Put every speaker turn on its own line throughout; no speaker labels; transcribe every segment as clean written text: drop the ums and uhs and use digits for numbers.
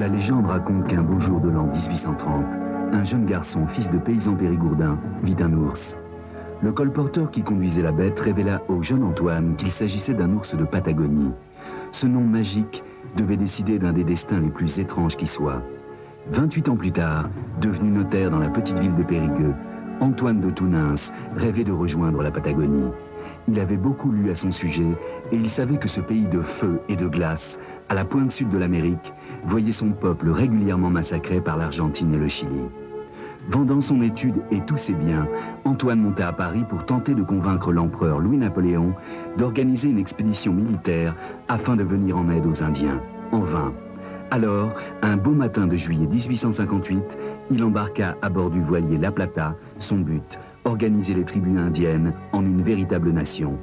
La légende raconte qu'un beau jour de l'an 1830, un jeune garçon, fils de paysan périgourdin, vit un ours. Le colporteur qui conduisait la bête révéla au jeune Antoine qu'il s'agissait d'un ours de Patagonie. Ce nom magique devait décider d'un des destins les plus étranges qui soient. 28 ans plus tard, devenu notaire dans la petite ville de Périgueux, Antoine de Tounens rêvait de rejoindre la Patagonie. Il avait beaucoup lu à son sujet et il savait que ce pays de feu et de glace, à la pointe sud de l'Amérique, voyait son peuple régulièrement massacré par l'Argentine et le Chili. Vendant son étude et tous ses biens, Antoine monta à Paris pour tenter de convaincre l'empereur Louis-Napoléon d'organiser une expédition militaire afin de venir en aide aux Indiens. En vain. Alors, un beau matin de juillet 1858, il embarqua à bord du voilier La Plata. Son but, organiser les tribus indiennes en une véritable nation.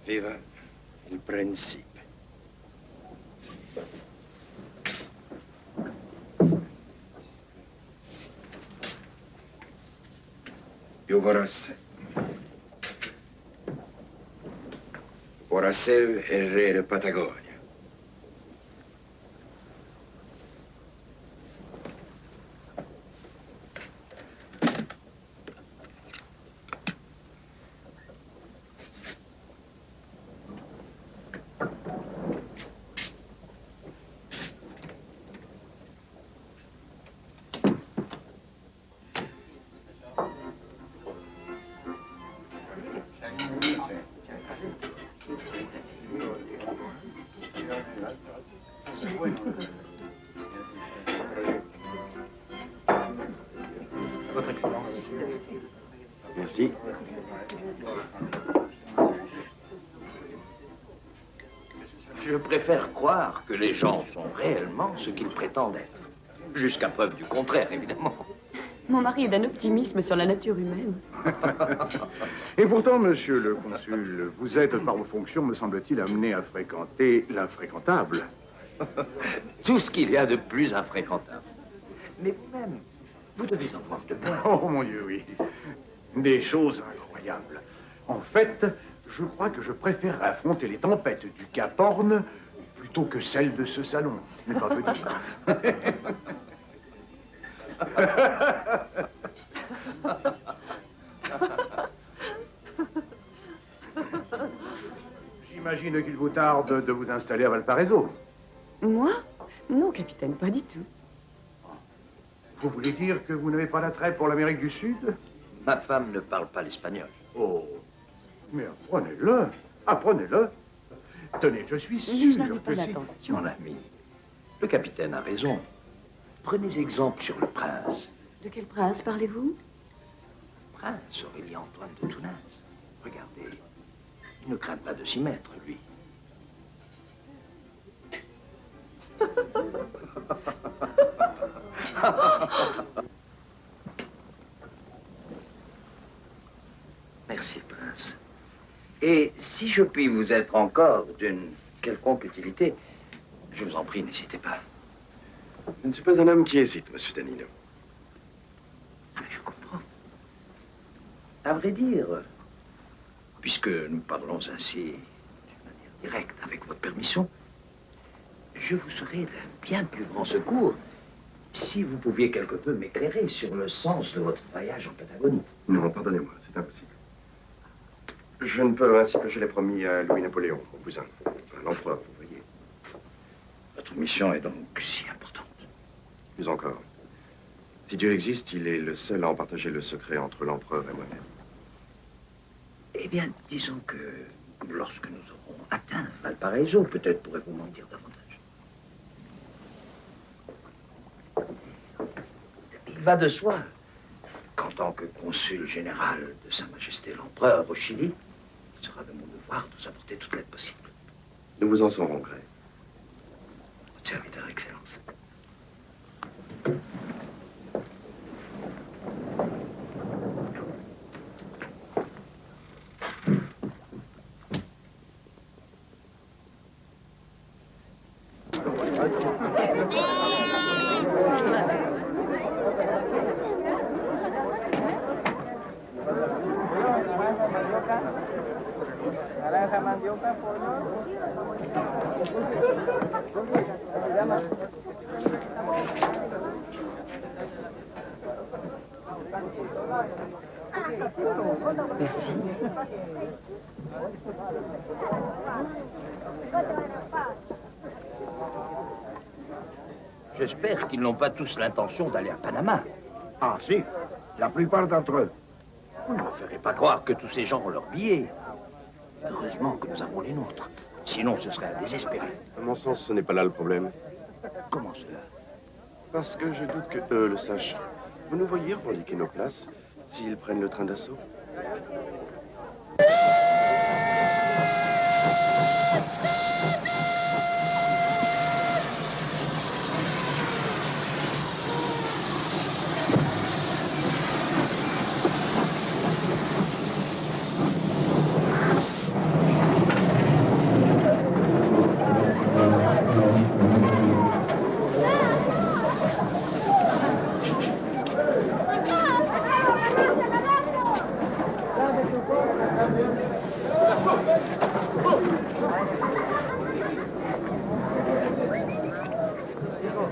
Viva il principe. Io vorrei il re di Patagonia.
Votre Excellence.
Merci.
Je préfère croire que les gens sont réellement ce qu'ils prétendent être. Jusqu'à preuve du contraire, évidemment.
Mon mari est d'un optimisme sur la nature humaine.
Et pourtant, monsieur le consul, vous êtes, par vos fonctions, me semble-t-il, amené à fréquenter l'infréquentable.
Tout ce qu'il y a de plus infréquentable. Mais vous-même, vous devez en voir de bien.
Oh, mon Dieu, oui. Des choses incroyables. En fait, je crois que je préfère affronter les tempêtes du Cap Horn plutôt que celles de ce salon. Ce n'est pas peu dire. J'imagine qu'il vous tarde de vous installer à Valparaiso.
Moi? Non, capitaine, pas du tout.
Vous voulez dire que vous n'avez pas l'attrait pour l'Amérique du Sud?
Ma femme ne parle pas l'espagnol.
Oh, mais apprenez-le, apprenez-le. Tenez, je suis sûr
Je n'avais pas
que si...
l'attention.
Mon ami, le capitaine a raison. Prenez exemple sur le prince.
De quel prince parlez-vous?
Prince Aurélien-Antoine de Tounens. Regardez, il ne craint pas de s'y mettre, lui. Merci, prince. Et si je puis vous être encore d'une quelconque utilité, je vous en prie, n'hésitez pas.
Je ne suis pas un homme qui hésite, monsieur Danilo.
Ah, mais je comprends. À vrai dire, puisque nous parlons ainsi d'une manière directe, avec votre permission, je vous serais d'un bien plus grand secours si vous pouviez quelque peu m'éclairer sur le sens de votre voyage en Patagonie.
Non, pardonnez-moi, c'est impossible. Je ne peux, ainsi que je l'ai promis à Louis-Napoléon, mon cousin. Enfin, l'empereur, vous voyez.
Votre mission est donc si importante.
Plus encore. Si Dieu existe, il est le seul à en partager le secret entre l'empereur et moi-même.
Eh bien, disons que lorsque nous aurons atteint Valparaiso, peut-être pourrez-vous m'en dire davantage. Il va de soi qu'en tant que consul général de Sa Majesté l'Empereur au Chili, il sera de mon devoir de vous apporter toute l'aide possible.
Nous vous en saurons gré.
Votre serviteur, Excellence.
Merci.
J'espère qu'ils n'ont pas tous l'intention d'aller à Panama.
Ah, si. La plupart d'entre eux.
Vous ne me ferez pas croire que tous ces gens ont leurs billets. Heureusement que nous avons les nôtres. Sinon, ce serait à désespérer.
À mon sens, ce n'est pas là le problème.
Comment cela?
Parce que je doute que eux le sachent. Vous nous voyez revendiquer nos places s'ils prennent le train d'assaut?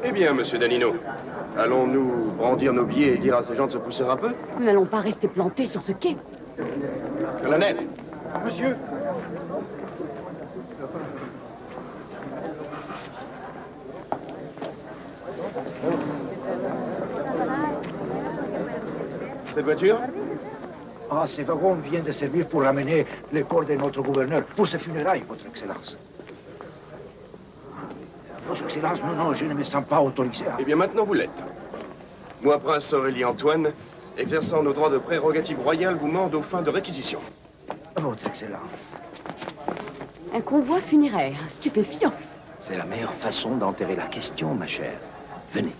Eh bien, monsieur Danino, allons-nous brandir nos billets et dire à ces gens de se pousser un peu?
Nous n'allons pas rester plantés sur ce quai.
Colonel!
Monsieur,
Cette voiture?
ah, ces wagons viennent de servir pour ramener les corps de notre gouverneur pour ses funérailles, Votre Excellence. Votre Excellence, non, je ne me sens pas autorisé à...
Eh bien, maintenant, vous l'êtes. Moi, prince Aurélie Antoine, exerçant nos droits de prérogative royale, vous mande aux fins de réquisition.
Votre Excellence.
Un convoi funéraire, stupéfiant.
C'est la meilleure façon d'enterrer la question, ma chère. Venez.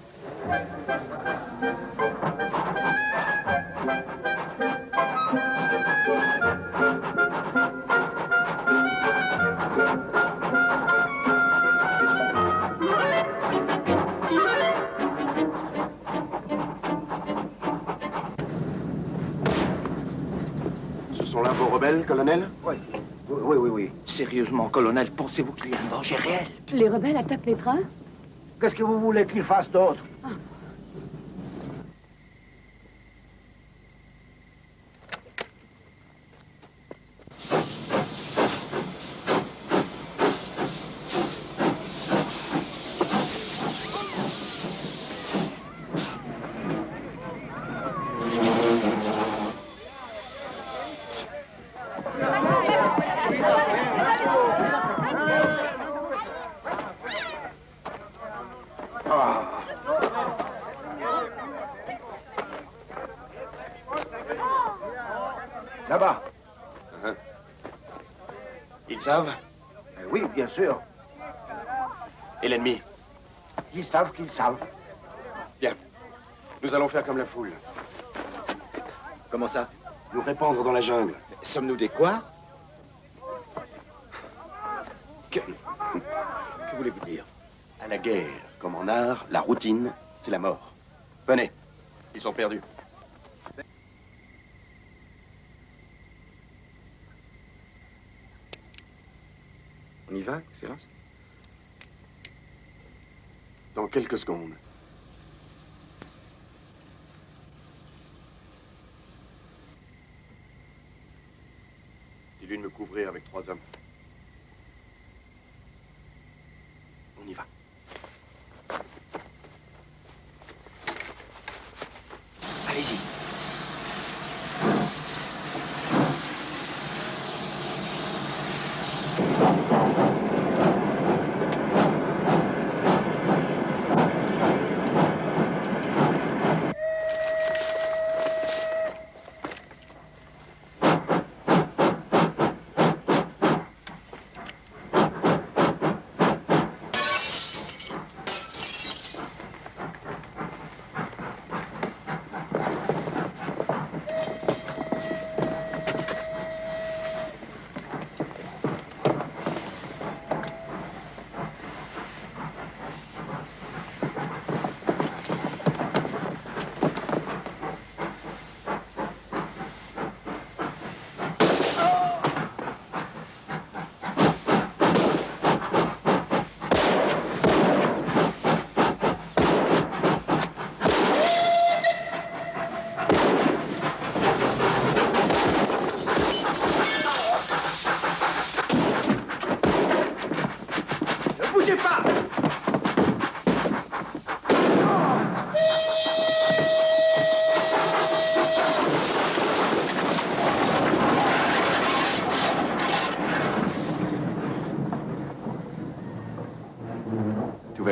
Ce sont là vos rebelles, colonel?
Oui.
Sérieusement, colonel, pensez-vous qu'il y a un danger réel?
Les rebelles attaquent les trains?
Qu'est-ce que vous voulez qu'ils fassent d'autre? Là-bas.
Ils savent?
Oui, bien sûr.
Et l'ennemi?
Ils savent qu'ils savent.
Bien. Nous allons faire comme la foule.
Comment ça?
Nous répandre dans la jungle.
Sommes-nous des quoi? Que voulez-vous dire?
À la guerre, comme en art, la routine, c'est la mort. Venez. Ils sont perdus.
On y va, Excellence?
Dans quelques secondes. Dis-lui de me couvrir avec 3 hommes. On y va.
Allez-y.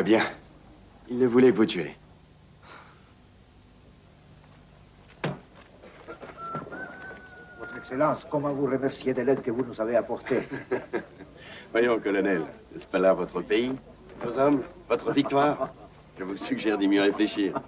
va bien. Il ne voulait que vous tuer.
Votre Excellence, comment vous remercier de l'aide que vous nous avez apportée?
Voyons, colonel, n'est-ce pas là votre pays, vos hommes, votre victoire? Je vous suggère d'y mieux réfléchir.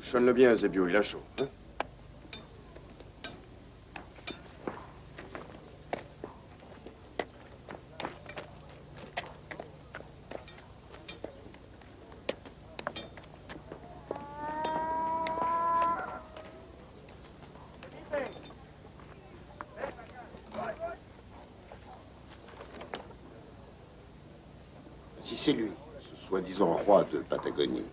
Sonne-le bien, Zébio, il a chaud. Hein?
Si c'est lui, ce soi-disant roi de Patagonie.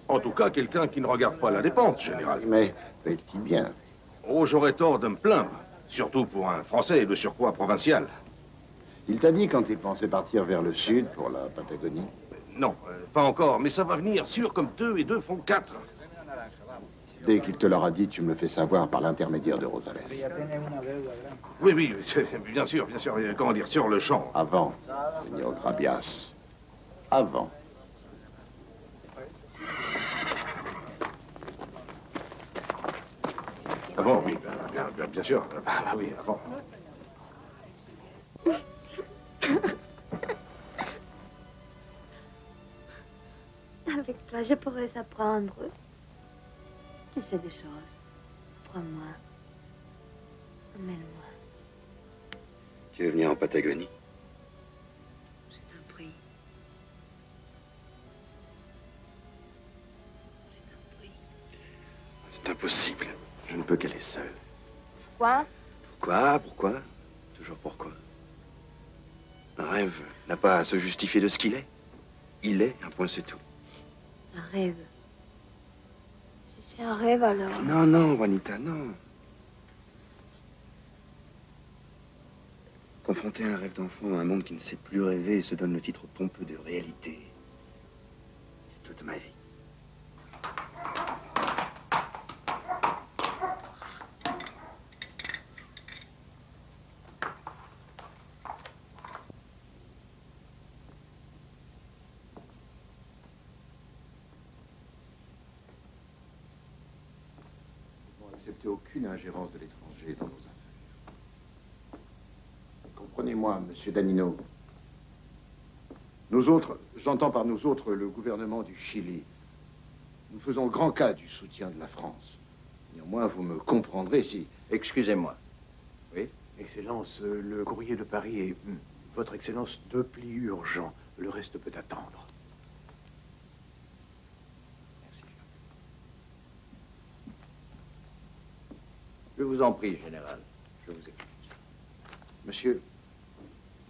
En tout cas, quelqu'un qui ne regarde pas la dépense, général.
Mais fait-il bien?
Oh, j'aurais tort de me plaindre. Surtout pour un Français et de surcroît provincial.
Il t'a dit quand il pensait partir vers le sud pour la Patagonie?
Non, pas encore, mais ça va venir, sûr comme 2 et 2 font 4.
Dès qu'il te l'aura dit, tu me le fais savoir par l'intermédiaire de Rosales.
Oui, oui, bien sûr, comment dire, sur le champ.
Avant, Seigneur Grabias. Avant.
Avant, oui, bien sûr. Ah, oui, avant.
Avec toi, je pourrais apprendre. Tu sais des choses. Prends-moi. Emmène-moi.
Tu veux venir en Patagonie?
Je t'en prie. Je t'en prie.
C'est impossible. Je ne peux qu'aller seul.
Quoi?
Pourquoi? Toujours pourquoi? Un rêve n'a pas à se justifier de ce qu'il est. Il est, un point c'est tout.
Un rêve. Si c'est un rêve, alors...
Non, Juanita, non. Confronter un rêve d'enfant à un monde qui ne sait plus rêver et se donne le titre pompeux de réalité. C'est toute ma vie.
N'accepter aucune ingérence de l'étranger dans nos affaires. Comprenez-moi, monsieur Danino. Nous autres, j'entends par nous autres le gouvernement du Chili. Nous faisons grand cas du soutien de la France. Néanmoins, vous me comprendrez si...
Excusez-moi. Oui?
Excellence, le courrier de Paris est, Votre Excellence, 2 plis urgents. Le reste peut attendre.
Je vous en prie, général. Je vous écoute.
Monsieur,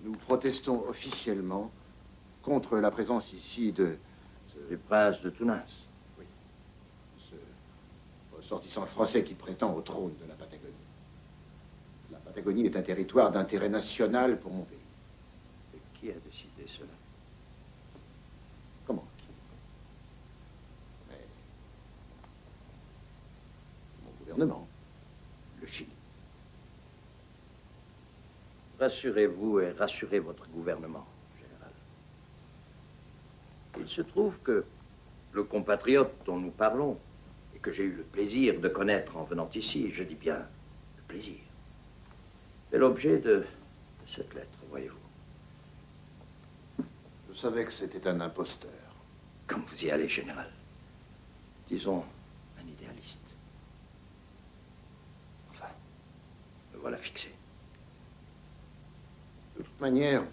nous protestons officiellement contre la présence ici de...
Du prince de Tunas.
Oui. Ce ressortissant français qui prétend au trône de la Patagonie. La Patagonie est un territoire d'intérêt national pour mon pays.
Et qui a décidé cela?
Comment qui? Mais... mon gouvernement. Le Chili.
Rassurez-vous et rassurez votre gouvernement, général. Il se trouve que le compatriote dont nous parlons, et que j'ai eu le plaisir de connaître en venant ici, je dis bien le plaisir, est l'objet de cette lettre, voyez-vous.
Je savais que c'était un imposteur.
Comme vous y allez, général. Disons, un idéaliste. la fixer.
De toute manière,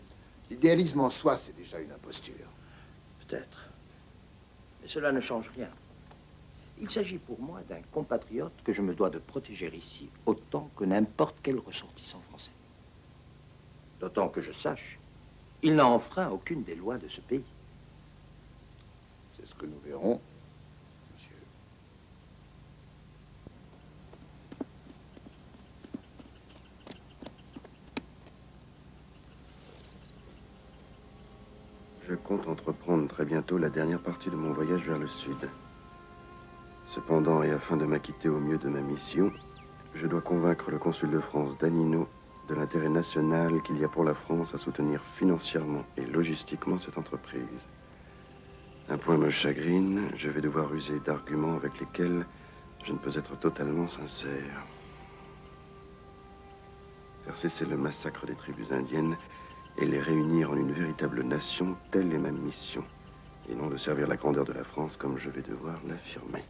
l'idéalisme en soi, c'est déjà une imposture.
Peut-être. Mais cela ne change rien. Il s'agit pour moi d'un compatriote que je me dois de protéger ici autant que n'importe quel ressortissant français. D'autant que je sache, il n'a enfreint aucune des lois de ce pays.
C'est ce que nous verrons, monsieur.
Je compte entreprendre très bientôt la dernière partie de mon voyage vers le sud. Cependant, et afin de m'acquitter au mieux de ma mission, je dois convaincre le consul de France, Danino, de l'intérêt national qu'il y a pour la France à soutenir financièrement et logistiquement cette entreprise. Un point me chagrine, je vais devoir user d'arguments avec lesquels je ne peux être totalement sincère. Faire cesser le massacre des tribus indiennes et les réunir en une véritable nation, telle est ma mission, et non de servir la grandeur de la France comme je vais devoir l'affirmer.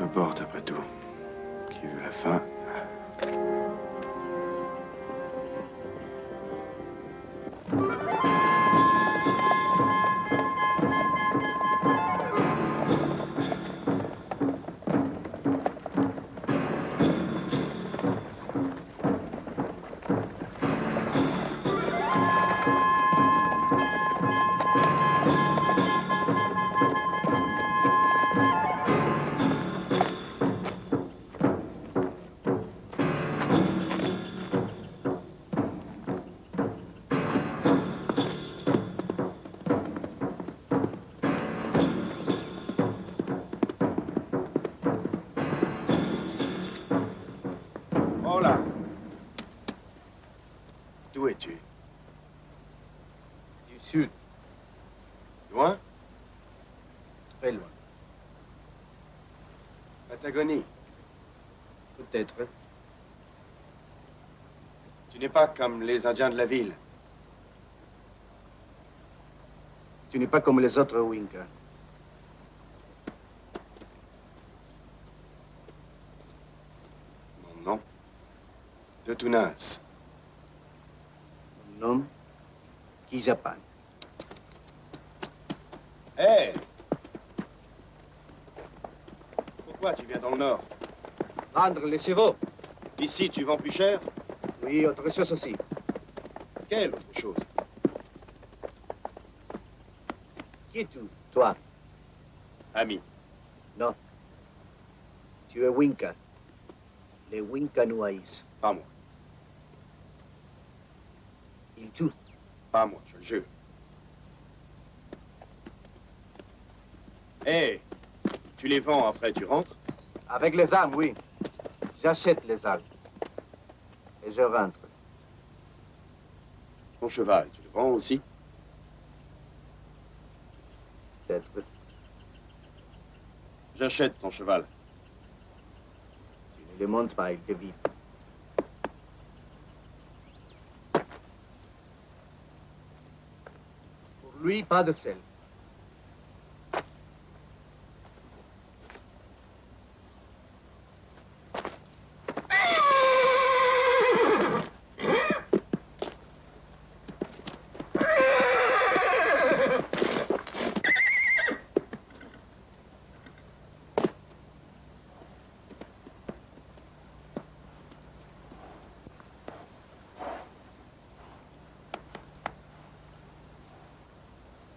Importe après tout. Qui veut la fin?
Hola. D'où es-tu?
Du sud,
Loin?
très loin.
Patagonie.
Peut-être.
Tu n'es pas comme les Indiens de la ville.
Tu n'es pas comme les autres Winkas.
Mon nom? De Tunas.
Mon nom, Kizapan.
Hé! Pourquoi tu viens dans le nord?
Vendre les chevaux.
Ici, tu vends plus cher?
Oui, autre chose aussi.
Quelle autre chose?
Qui es-tu, toi?
Ami.
Non. Tu es Winka. Les Winka nous haïssent.
Pas moi.
Ils tuent.
Pas moi, je le jure. Hé! Tu les vends, après tu rentres?
Avec les armes, oui. J'achète les armes. Et je rentre.
Ton cheval, tu le vends aussi?
Peut-être.
J'achète ton cheval.
Tu ne le montres pas, il te vit. Pour lui, pas de sel.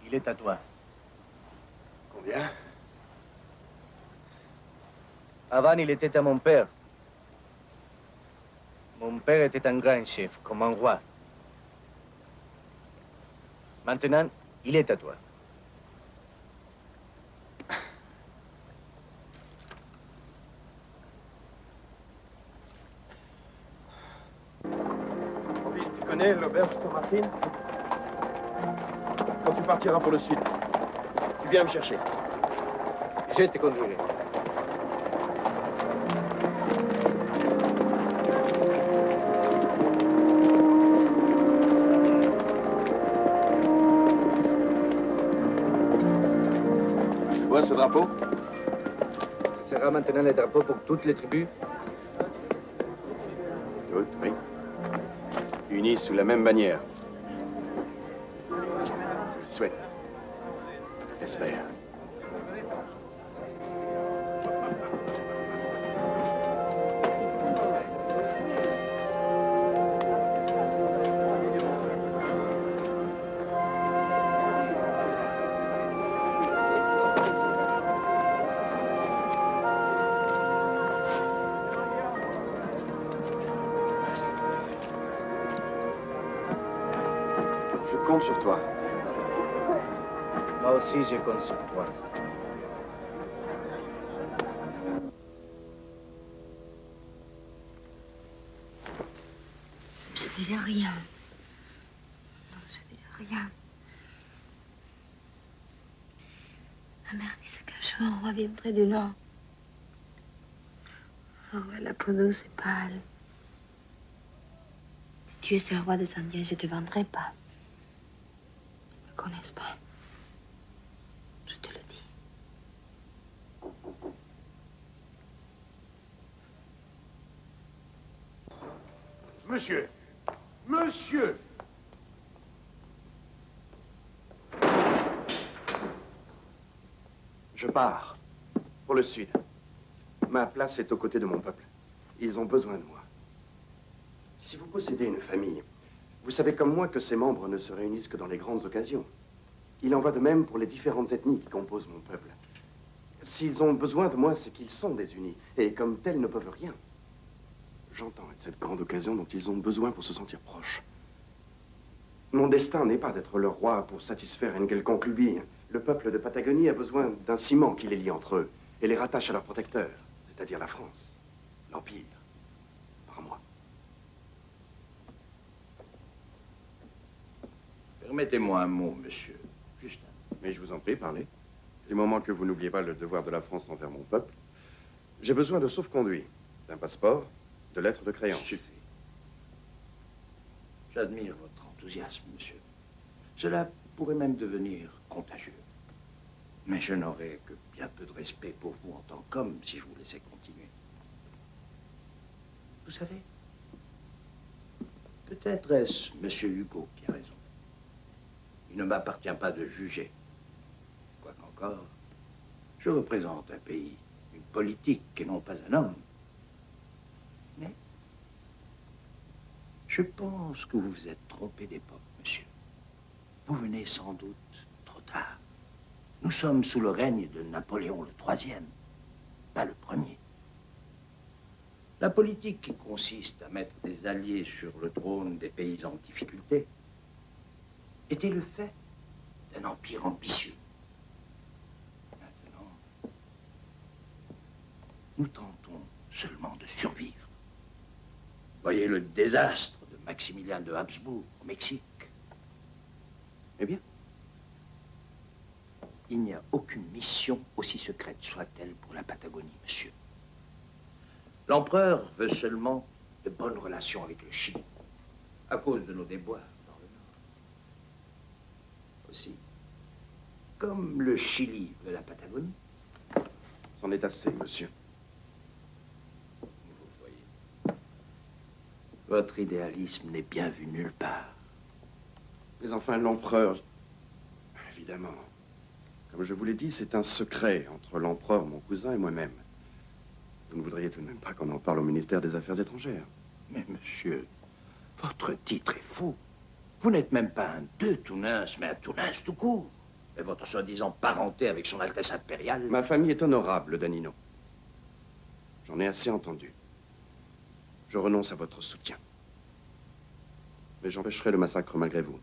Il est à toi.
Combien?
Avant, il était à mon père. Mon père était un grand chef, comme un roi. Maintenant, il est à toi.
Tu connais l'auberge Saint-Martin? Quand tu partiras pour le sud, tu viens me chercher.
Je te conduirai.
Tu vois ce drapeau?
sera maintenant le drapeau pour toutes les tribus?
Toutes, oui. Unis sous la même bannière. Je souhaite. J'espère. Je compte sur toi.
Moi aussi, je compte sur toi.
Je dirais rien. Non, je dirais rien. Ma mère disait qu'un jour on reviendrait du Nord. Oh, la peau douce et pâle. Si tu es le roi des Indiens, je te vendrai pas. Ils me connaissent pas. Je te le dis.
Monsieur! Monsieur!
Je pars. Pour le sud. Ma place est aux côtés de mon peuple. Ils ont besoin de moi. Si vous possédez une famille, vous savez comme moi que ses membres ne se réunissent que dans les grandes occasions. Il en va de même pour les différentes ethnies qui composent mon peuple. S'ils ont besoin de moi, c'est qu'ils sont désunis, et comme tels ne peuvent rien. J'entends être cette grande occasion dont ils ont besoin pour se sentir proches. Mon destin n'est pas d'être leur roi pour satisfaire une quelconque lubie. Le peuple de Patagonie a besoin d'un ciment qui les lie entre eux et les rattache à leur protecteur, c'est-à-dire la France, l'Empire, par moi.
Permettez-moi un mot, monsieur. Juste un.
Mais je vous en prie, parlez. Du moment que vous n'oubliez pas le devoir de la France envers mon peuple, j'ai besoin de sauf-conduit, d'un passeport, de lettres de créance.
Suffit. J'admire votre enthousiasme, monsieur. Cela pourrait même devenir contagieux. Mais je n'aurais que bien peu de respect pour vous en tant qu'homme si je vous laissais continuer. Vous savez, peut-être est-ce monsieur Hugo qui a raison. Il ne m'appartient pas de juger. Quoiqu'encore, je représente un pays, une politique et non pas un homme. Mais je pense que vous vous êtes trompé d'époque, monsieur. Vous venez sans doute trop tard. Nous sommes sous le règne de Napoléon le troisième, pas le premier. La politique qui consiste à mettre des alliés sur le trône des pays en difficulté était le fait d'un empire ambitieux. Maintenant, nous tentons seulement de survivre. Voyez le désastre de Maximilien de Habsbourg au Mexique.
Eh bien,
il n'y a aucune mission, aussi secrète soit-elle, pour la Patagonie, monsieur. L'empereur veut seulement de bonnes relations avec le Chili, à cause de nos déboires dans le Nord. Aussi, comme le Chili veut la Patagonie.
c'en est assez, monsieur.
Vous voyez, votre idéalisme n'est bien vu nulle part.
Mais enfin, l'empereur... Évidemment. Comme je vous l'ai dit, c'est un secret entre l'empereur, mon cousin, et moi-même. Vous ne voudriez tout de même pas qu'on en parle au ministère des Affaires étrangères.
Mais monsieur, votre titre est fou. Vous n'êtes même pas un de Tounens, mais un Tounens tout court. Et votre soi-disant parenté avec son Altesse impériale...
Ma famille est honorable, Danino. J'en ai assez entendu. Je renonce à votre soutien. Mais j'empêcherai le massacre malgré vous.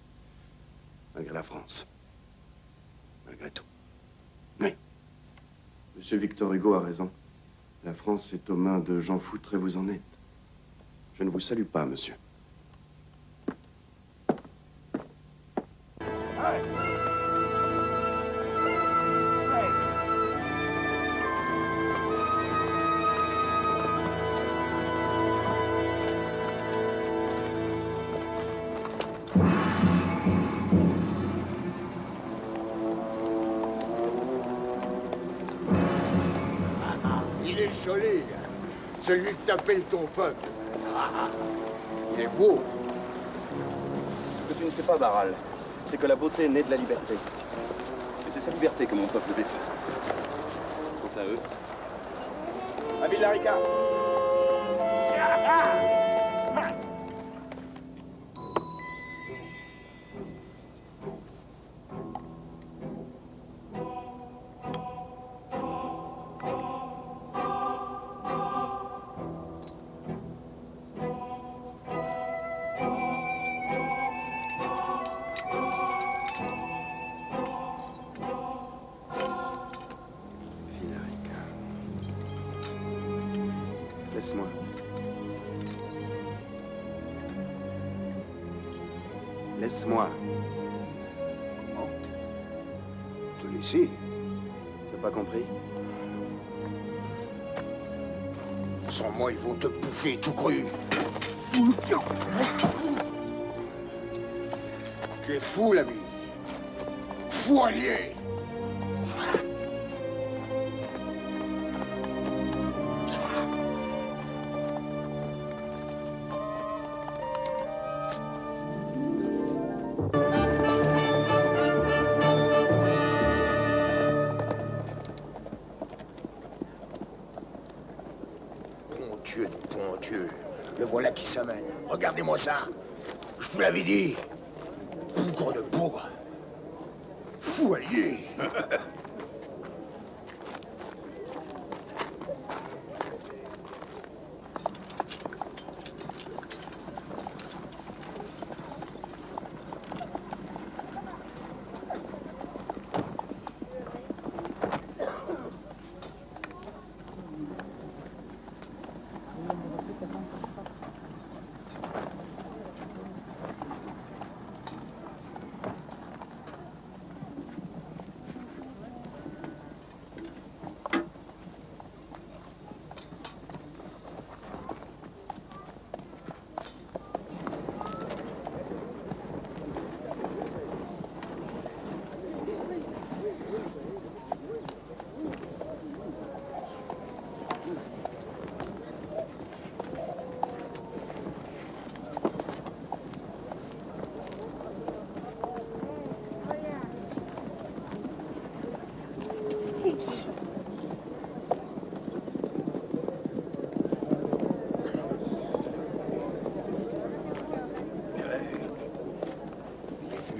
Malgré la France. Malgré tout. Oui. Monsieur Victor Hugo a raison. La France est aux mains de gens foutrés, vous en êtes. Je ne vous salue pas, monsieur.
Celui que t'appelles ton peuple. Ah, il est beau.
Ce que tu ne sais pas, Barral, c'est que la beauté naît de la liberté. Et c'est sa liberté que mon peuple défend. Quant à eux...
À Villarica.
Laisse-moi. Laisse-moi.
Comment? Te laisser?
T'as pas compris?
Sans moi, ils vont te bouffer tout cru. Tu es fou, l'ami. Fou allié. Bon Dieu, le voilà qui s'amène. Regardez-moi ça. Je vous l'avais dit. Bougre de bougre. Fou allié.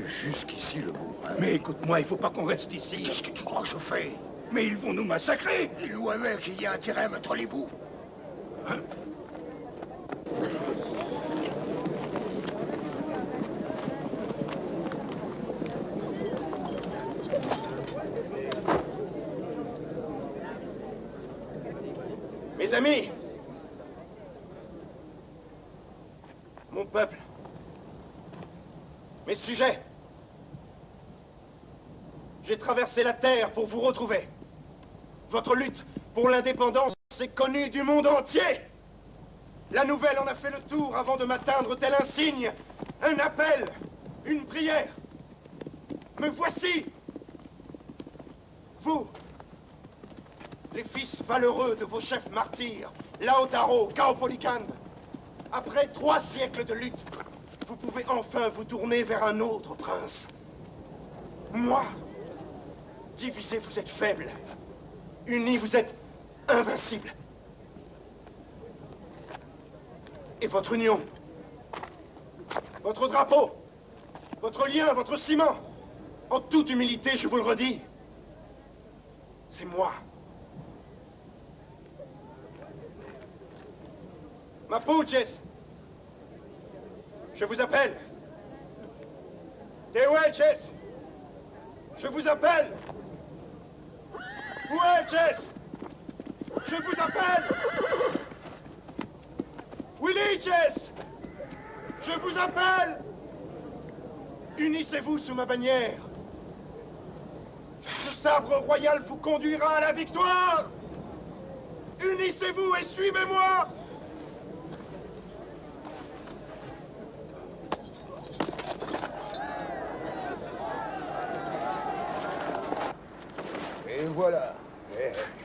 Jusqu'ici, le bon.
Mais écoute-moi, il faut pas qu'on reste ici.
Qu'est-ce que tu crois que je fais?
Mais ils vont nous massacrer.
Il ou avec, il y a intérêt à mettre les bouts.
Hein?
Mes amis, mon peuple, mes sujets, j'ai traversé la terre pour vous retrouver. Votre lutte pour l'indépendance est connue du monde entier. La nouvelle en a fait le tour avant de m'atteindre tel un signe, un appel, une prière. Me voici, vous, les fils valeureux de vos chefs martyrs, Lautaro, Caupolicán. Après 3 siècles de lutte, vous pouvez enfin vous tourner vers un autre prince. Moi, divisés, vous êtes faibles. Unis, vous êtes invincibles. Et votre union, votre drapeau, votre lien, votre ciment, en toute humilité, je vous le redis, c'est moi. Mapuches, je vous appelle. Tehuelches, je vous appelle. Huelches, je vous appelle. Huiliches, je vous appelle. Unissez-vous sous ma bannière. Ce sabre royal vous conduira à la victoire. Unissez-vous et suivez-moi.
Et voilà.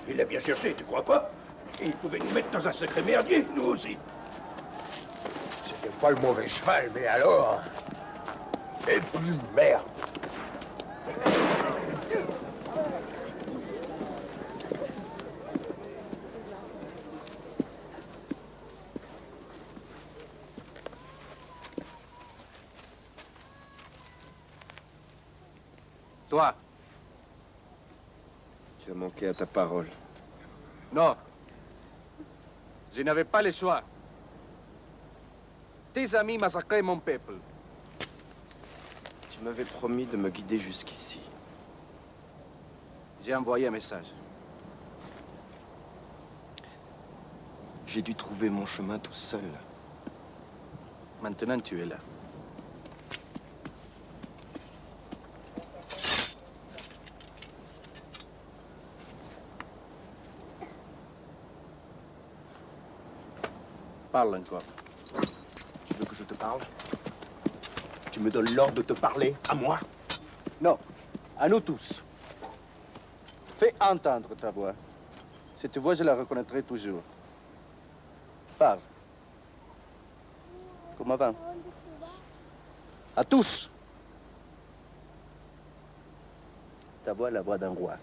Il l'a bien cherché, tu crois pas? Et ils pouvaient nous mettre dans un sacré merdier, nous aussi.
C'était pas le mauvais cheval, mais alors... Et plus merde.
Toi.
Tu as manqué à ta parole.
Non. Je n'avais pas le choix. Tes amis massacraient mon peuple.
Tu m'avais promis de me guider jusqu'ici.
J'ai envoyé un message.
J'ai dû trouver mon chemin tout seul.
Maintenant, tu es là. Parle encore.
Tu veux que je te parle? Tu me donnes l'ordre de te parler à moi?
Non, à nous tous. Fais entendre ta voix. Cette voix, je la reconnaîtrai toujours. Parle. Comme avant. À tous. Ta voix est la voix d'un roi.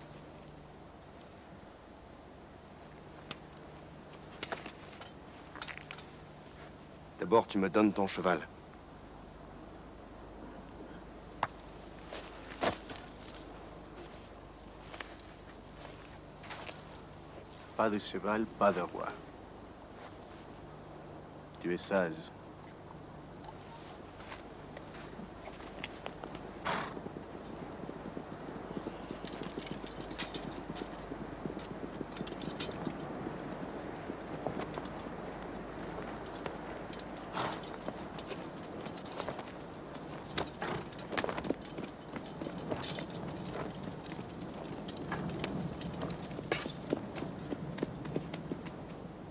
D'abord, tu me donnes ton cheval.
Pas de cheval, pas de roi. Tu es sage.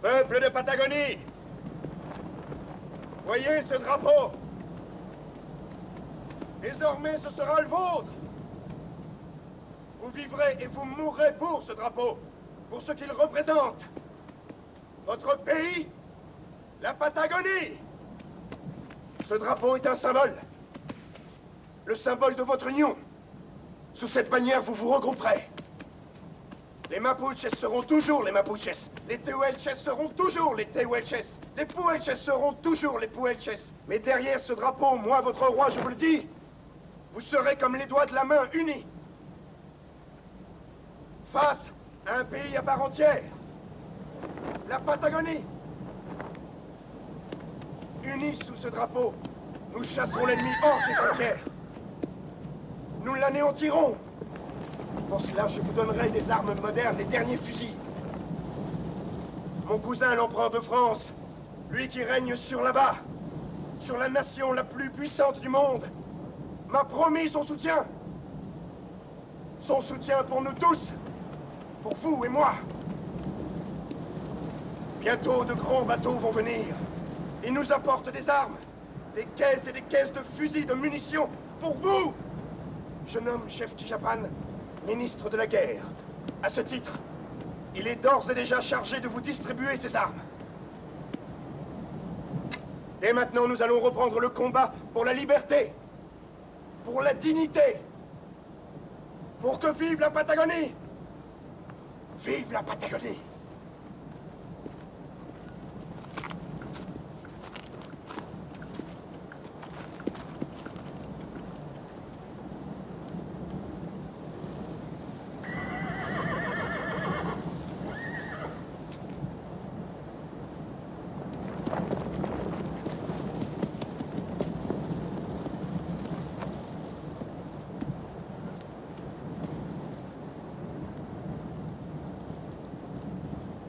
Peuple de Patagonie, voyez ce drapeau. Désormais, ce sera le vôtre. Vous vivrez et vous mourrez pour ce drapeau, pour ce qu'il représente. Votre pays, la Patagonie. Ce drapeau est un symbole. Le symbole de votre union. Sous cette bannière, vous vous regrouperez. Les Mapuches seront toujours les Mapuches. Les Tehuelches seront toujours les Tehuelches. Les Puelches seront toujours les Puelches. Mais derrière ce drapeau, moi, votre roi, je vous le dis, vous serez comme les doigts de la main unis. Face à un pays à part entière. La Patagonie. Unis sous ce drapeau, nous chasserons l'ennemi hors des frontières. Nous l'anéantirons. Pour cela, je vous donnerai des armes modernes, les derniers fusils. Mon cousin, l'empereur de France, lui qui règne sur là-bas, sur la nation la plus puissante du monde, m'a promis son soutien. Son soutien pour nous tous, pour vous et moi. Bientôt, de grands bateaux vont venir. Ils nous apportent des armes, des caisses et des caisses de fusils, de munitions, pour vous. Je nomme chef Japan ministre de la guerre. À ce titre, il est d'ores et déjà chargé de vous distribuer ces armes. Et maintenant, nous allons reprendre le combat pour la liberté, pour la dignité, pour que vive la Patagonie! Vive la Patagonie!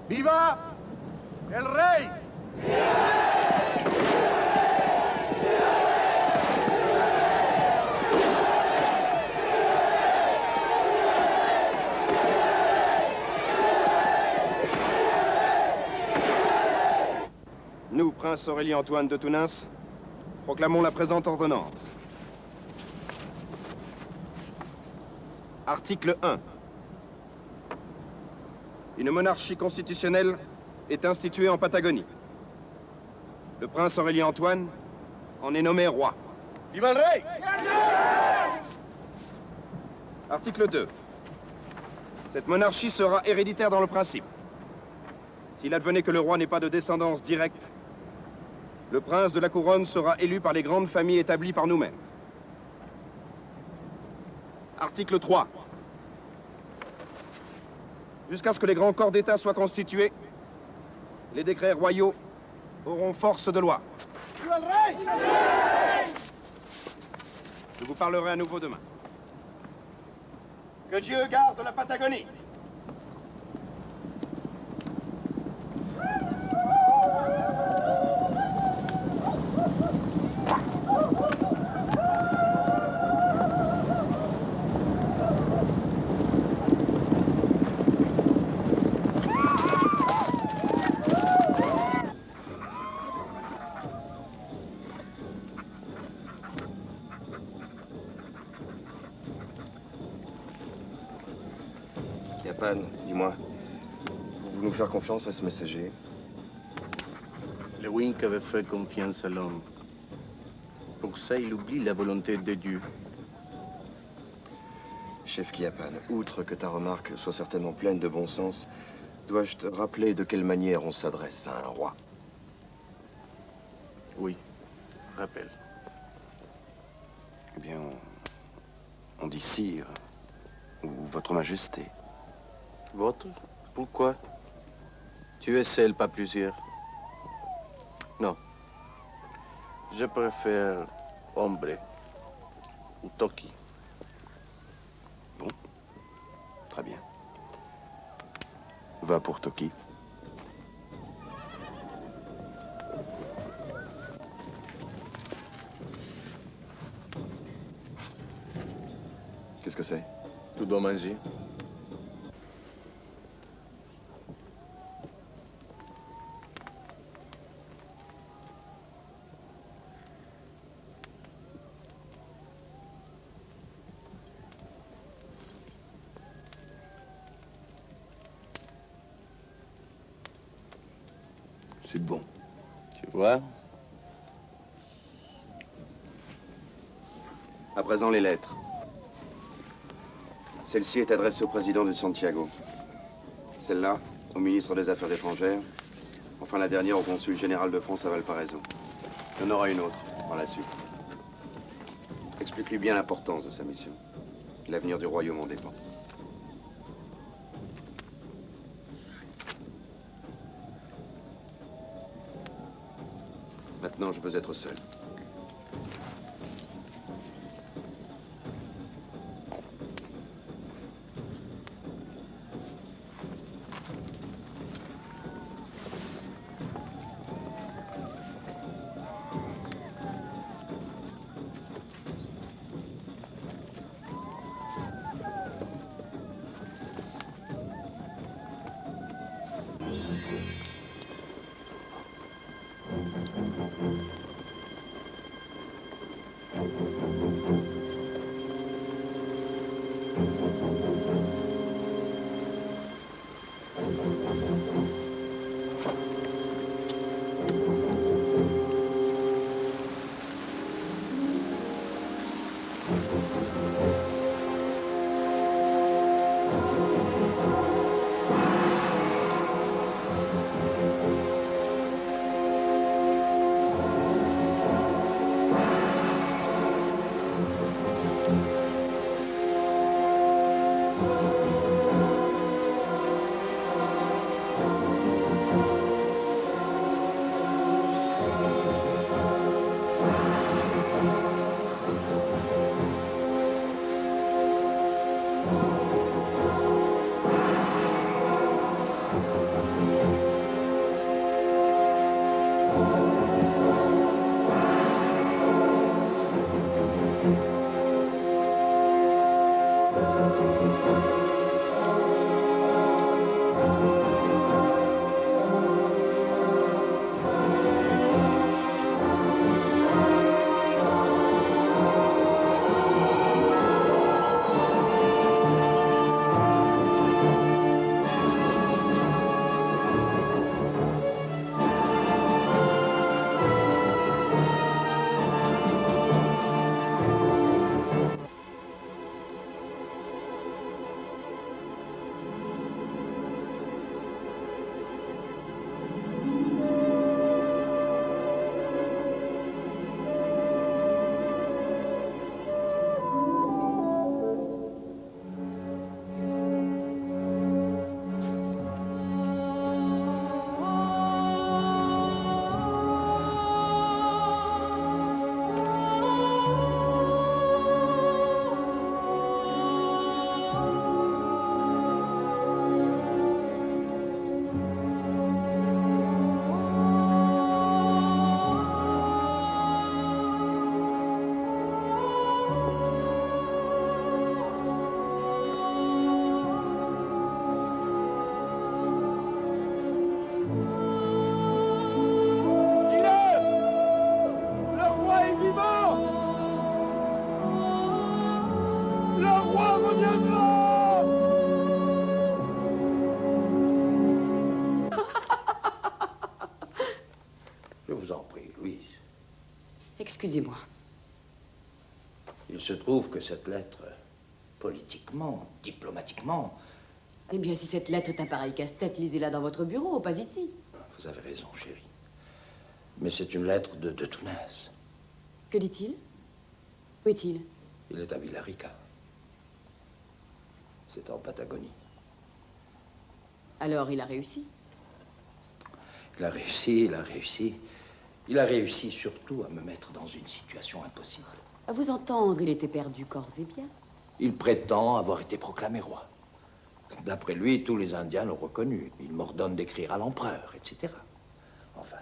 ¡Viva el rey!
Nous, prince Aurélie-Antoine de Tounens, proclamons la présente ordonnance. Article 1. Une monarchie constitutionnelle
est institué en Patagonie. Le prince Aurélien Antoine en est nommé roi.
Vive le rey!
Article 2. Cette monarchie sera héréditaire dans le principe. S'il advenait que le roi n'ait pas de descendance directe, le prince de la couronne sera élu par les grandes familles établies par nous-mêmes. Article 3. Jusqu'à ce que les grands corps d'État soient constitués, les décrets royaux auront force de loi. Je vous parlerai à nouveau demain. Que Dieu garde la Patagonie.
Yapan, dis-moi, pouvez-vous nous faire confiance à ce messager?
Le Wink avait fait confiance à l'homme. Pour ça, il oublie la volonté de Dieu.
Chef Kiapan, outre que ta remarque soit certainement pleine de bon sens, dois-je te rappeler de quelle manière on s'adresse à un roi?
Oui, rappelle.
Eh bien, on dit sire, ou votre majesté.
Votre? Pourquoi? Tu es seul, pas plusieurs. Non. Je préfère hombre ou toki.
Bon, très bien. Va pour Toki. Qu'est-ce que c'est?
Tu dois manger.
C'est bon.
Tu vois?
À présent, les lettres. Celle-ci est adressée au président de Santiago. Celle-là, au ministre des Affaires étrangères. Enfin, la dernière au consul général de France à Valparaiso. Il y en aura une autre par la suite. Explique-lui bien l'importance de sa mission. L'avenir du royaume en dépend. Maintenant, je veux être seul.
Excusez-moi.
Il se trouve que cette lettre, politiquement, diplomatiquement...
Eh bien, si cette lettre est un pareil casse-tête, lisez-la dans votre bureau, pas ici.
Vous avez raison, chérie. Mais c'est une lettre de Tounes.
Que dit-il? Où est-il?
Il est à Villarrica. C'est en Patagonie.
Alors, il a réussi?
Il a réussi, il a réussi. Il a réussi surtout à me mettre dans une situation impossible.
À vous entendre, il était perdu corps et bien.
Il prétend avoir été proclamé roi. D'après lui, tous les Indiens l'ont reconnu. Il m'ordonne d'écrire à l'empereur, etc. Enfin.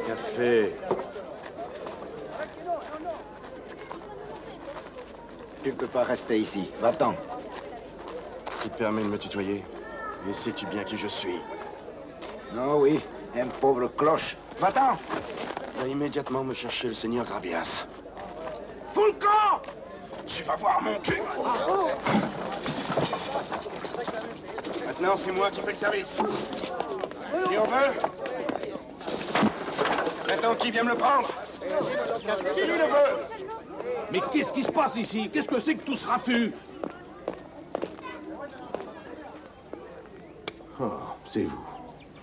Café.
Tu ne peux pas rester ici. Va-t'en.
Qui te permet de me tutoyer? Et sais-tu bien qui je suis?
Non, oui. Un pauvre cloche. Va-t'en!
Va immédiatement me chercher le seigneur Grabias.
Fous le camp! Tu vas voir mon cul!
Maintenant, c'est moi qui fais le service. Qui on veut? Maintenant, qui vient me le prendre? Qui lui le veut?
Mais qu'est-ce qui se passe ici? Qu'est-ce que c'est que tout ce raffut?
Oh, c'est vous.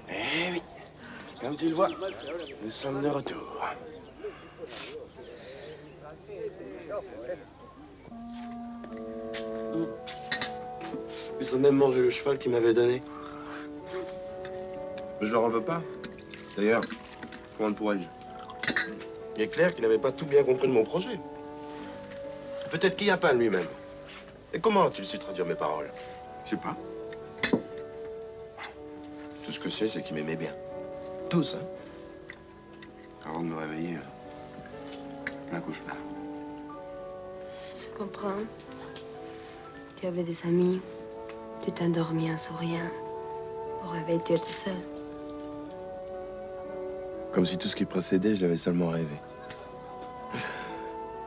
Eh oui. Comme tu le vois, nous sommes de retour.
Ils ont même mangé le cheval qu'ils m'avaient donné.
Je leur en veux pas. D'ailleurs, comment pourrais-je? Il est clair qu'il n'avait pas tout bien compris de mon projet. Peut-être qu'il y a pas lui-même. Et comment a-t-il su traduire mes paroles? Je sais pas. Tout ce que je sais, c'est qu'il m'aimait bien. Tous, hein. Avant de me réveiller, un cauchemar.
Je comprends. Tu avais des amis. Tu t'endormis en souriant. Au réveil, tu étais seul.
Comme si tout ce qui précédait, je l'avais seulement rêvé.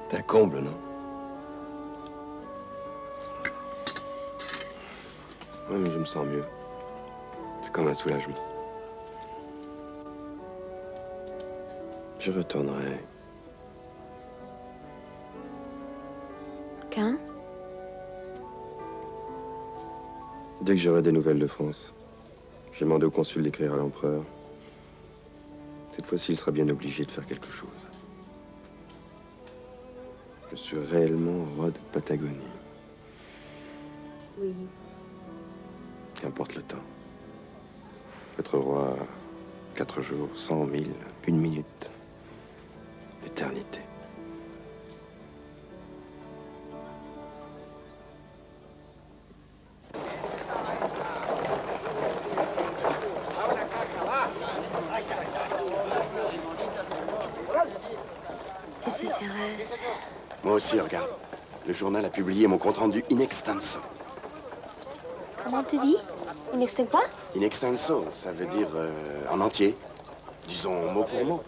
C'est un comble, non? Oui, mais je me sens mieux. C'est comme un soulagement. Je retournerai.
Quand?
Dès que j'aurai des nouvelles de France, j'ai demandé au consul d'écrire à l'empereur. Cette fois-ci, il sera bien obligé de faire quelque chose. Je suis réellement roi de Patagonie.
Oui.
Qu'importe le temps. Être roi, 4 jours, 100 000, 1 minute. L'éternité.
Je suis heureuse.
Moi aussi, regarde. Le journal a publié mon compte-rendu in extenso.
Comment tu dis? In extinct quoi?
In extenso, ça veut dire en entier. Disons mot pour mot.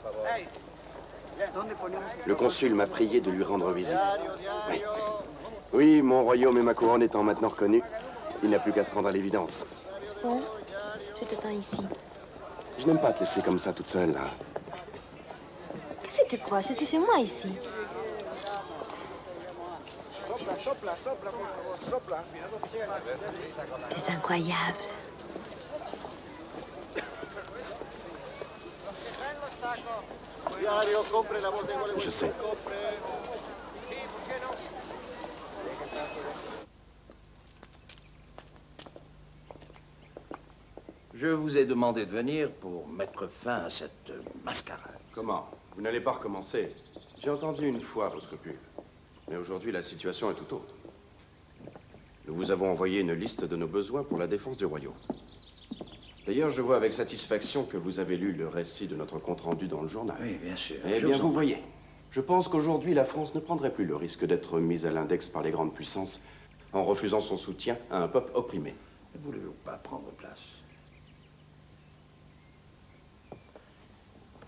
Le consul m'a prié de lui rendre visite. Oui. Oui, mon royaume et ma couronne étant maintenant reconnus, il n'a plus qu'à se rendre à l'évidence.
Bon, je t'attends ici.
Je n'aime pas te laisser comme ça toute seule, là.
Qu'est-ce que tu crois? Je suis chez moi ici. C'est incroyable.
Je sais.
Je vous ai demandé de venir pour mettre fin à cette mascarade.
Comment? Vous n'allez pas recommencer. J'ai entendu une fois vos scrupules. Mais aujourd'hui, la situation est tout autre. Nous vous avons envoyé une liste de nos besoins pour la défense du royaume. D'ailleurs, je vois avec satisfaction que vous avez lu le récit de notre compte-rendu dans le journal.
Oui, bien sûr.
Eh bien, vous voyez, je pense qu'aujourd'hui, la France ne prendrait plus le risque d'être mise à l'index par les grandes puissances en refusant son soutien à un peuple opprimé.
Ne voulez-vous pas prendre place?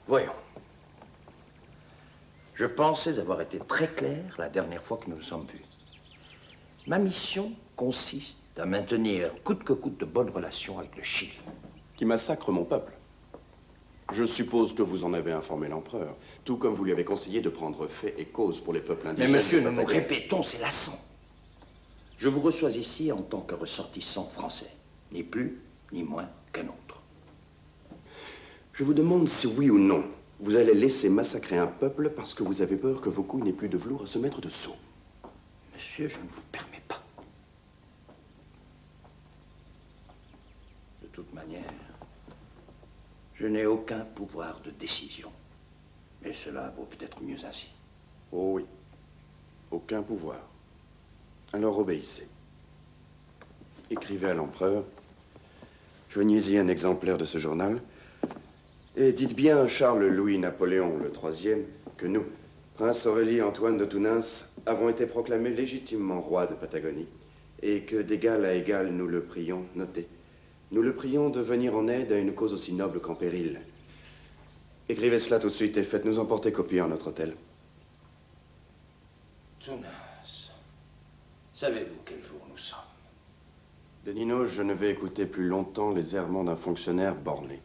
Voyons. Je pensais avoir été très clair la dernière fois que nous nous sommes vus. Ma mission consiste à maintenir coûte que coûte de bonnes relations avec le Chili.
Qui massacre mon peuple. Je suppose que vous en avez informé l'empereur, tout comme vous lui avez conseillé de prendre fait et cause pour les peuples indigènes.
Mais monsieur, nous nous répétons, c'est lassant. Je vous reçois ici en tant que ressortissant français, ni plus ni moins qu'un autre.
Je vous demande si oui ou non, vous allez laisser massacrer un peuple parce que vous avez peur que vos couilles n'aient plus de velours à se mettre dessous.
Monsieur, je ne vous permets pas. De toute manière, je n'ai aucun pouvoir de décision. Mais cela vaut peut-être mieux ainsi.
Oh oui, aucun pouvoir. Alors obéissez. Écrivez à l'empereur, joignez-y un exemplaire de ce journal, et dites bien à Charles-Louis-Napoléon le IIIe que nous, Prince Aurélie-Antoine de Tounens, avons été proclamés légitimement rois de Patagonie, et que d'égal à égal, nous le prions, notez, nous le prions de venir en aide à une cause aussi noble qu'en péril. Écrivez cela tout de suite et faites-nous emporter copie en notre hôtel.
Tounens, savez-vous quel jour nous sommes?
Danino, je ne vais écouter plus longtemps les errements d'un fonctionnaire borné.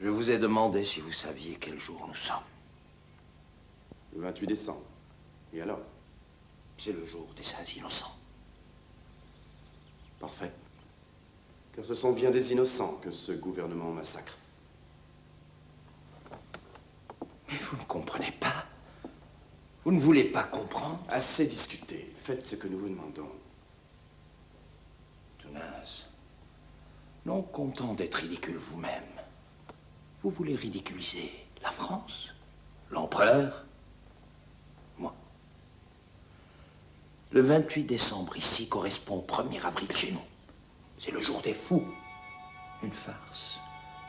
Je vous ai demandé si vous saviez quel jour nous sommes.
Le 28 décembre. Et alors?
C'est le jour des Saints Innocents.
Parfait. Car ce sont bien des innocents que ce gouvernement massacre.
Mais vous ne comprenez pas. Vous ne voulez pas comprendre.
Assez discuté. Faites ce que nous vous demandons.
Tounens, non content d'être ridicule vous-même, vous voulez ridiculiser la France, l'empereur, moi. Le 28 décembre ici correspond au 1er avril chez nous. C'est le jour des fous. Une farce,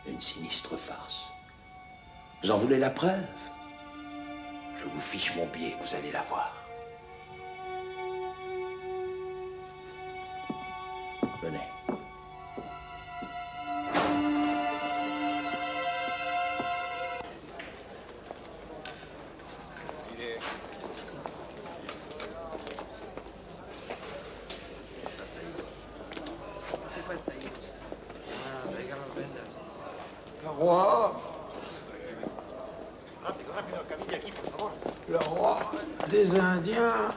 une sinistre farce. Vous en voulez la preuve? Je vous fiche mon billet que vous allez la voir. Venez.
Le roi. Le roi des Indiens.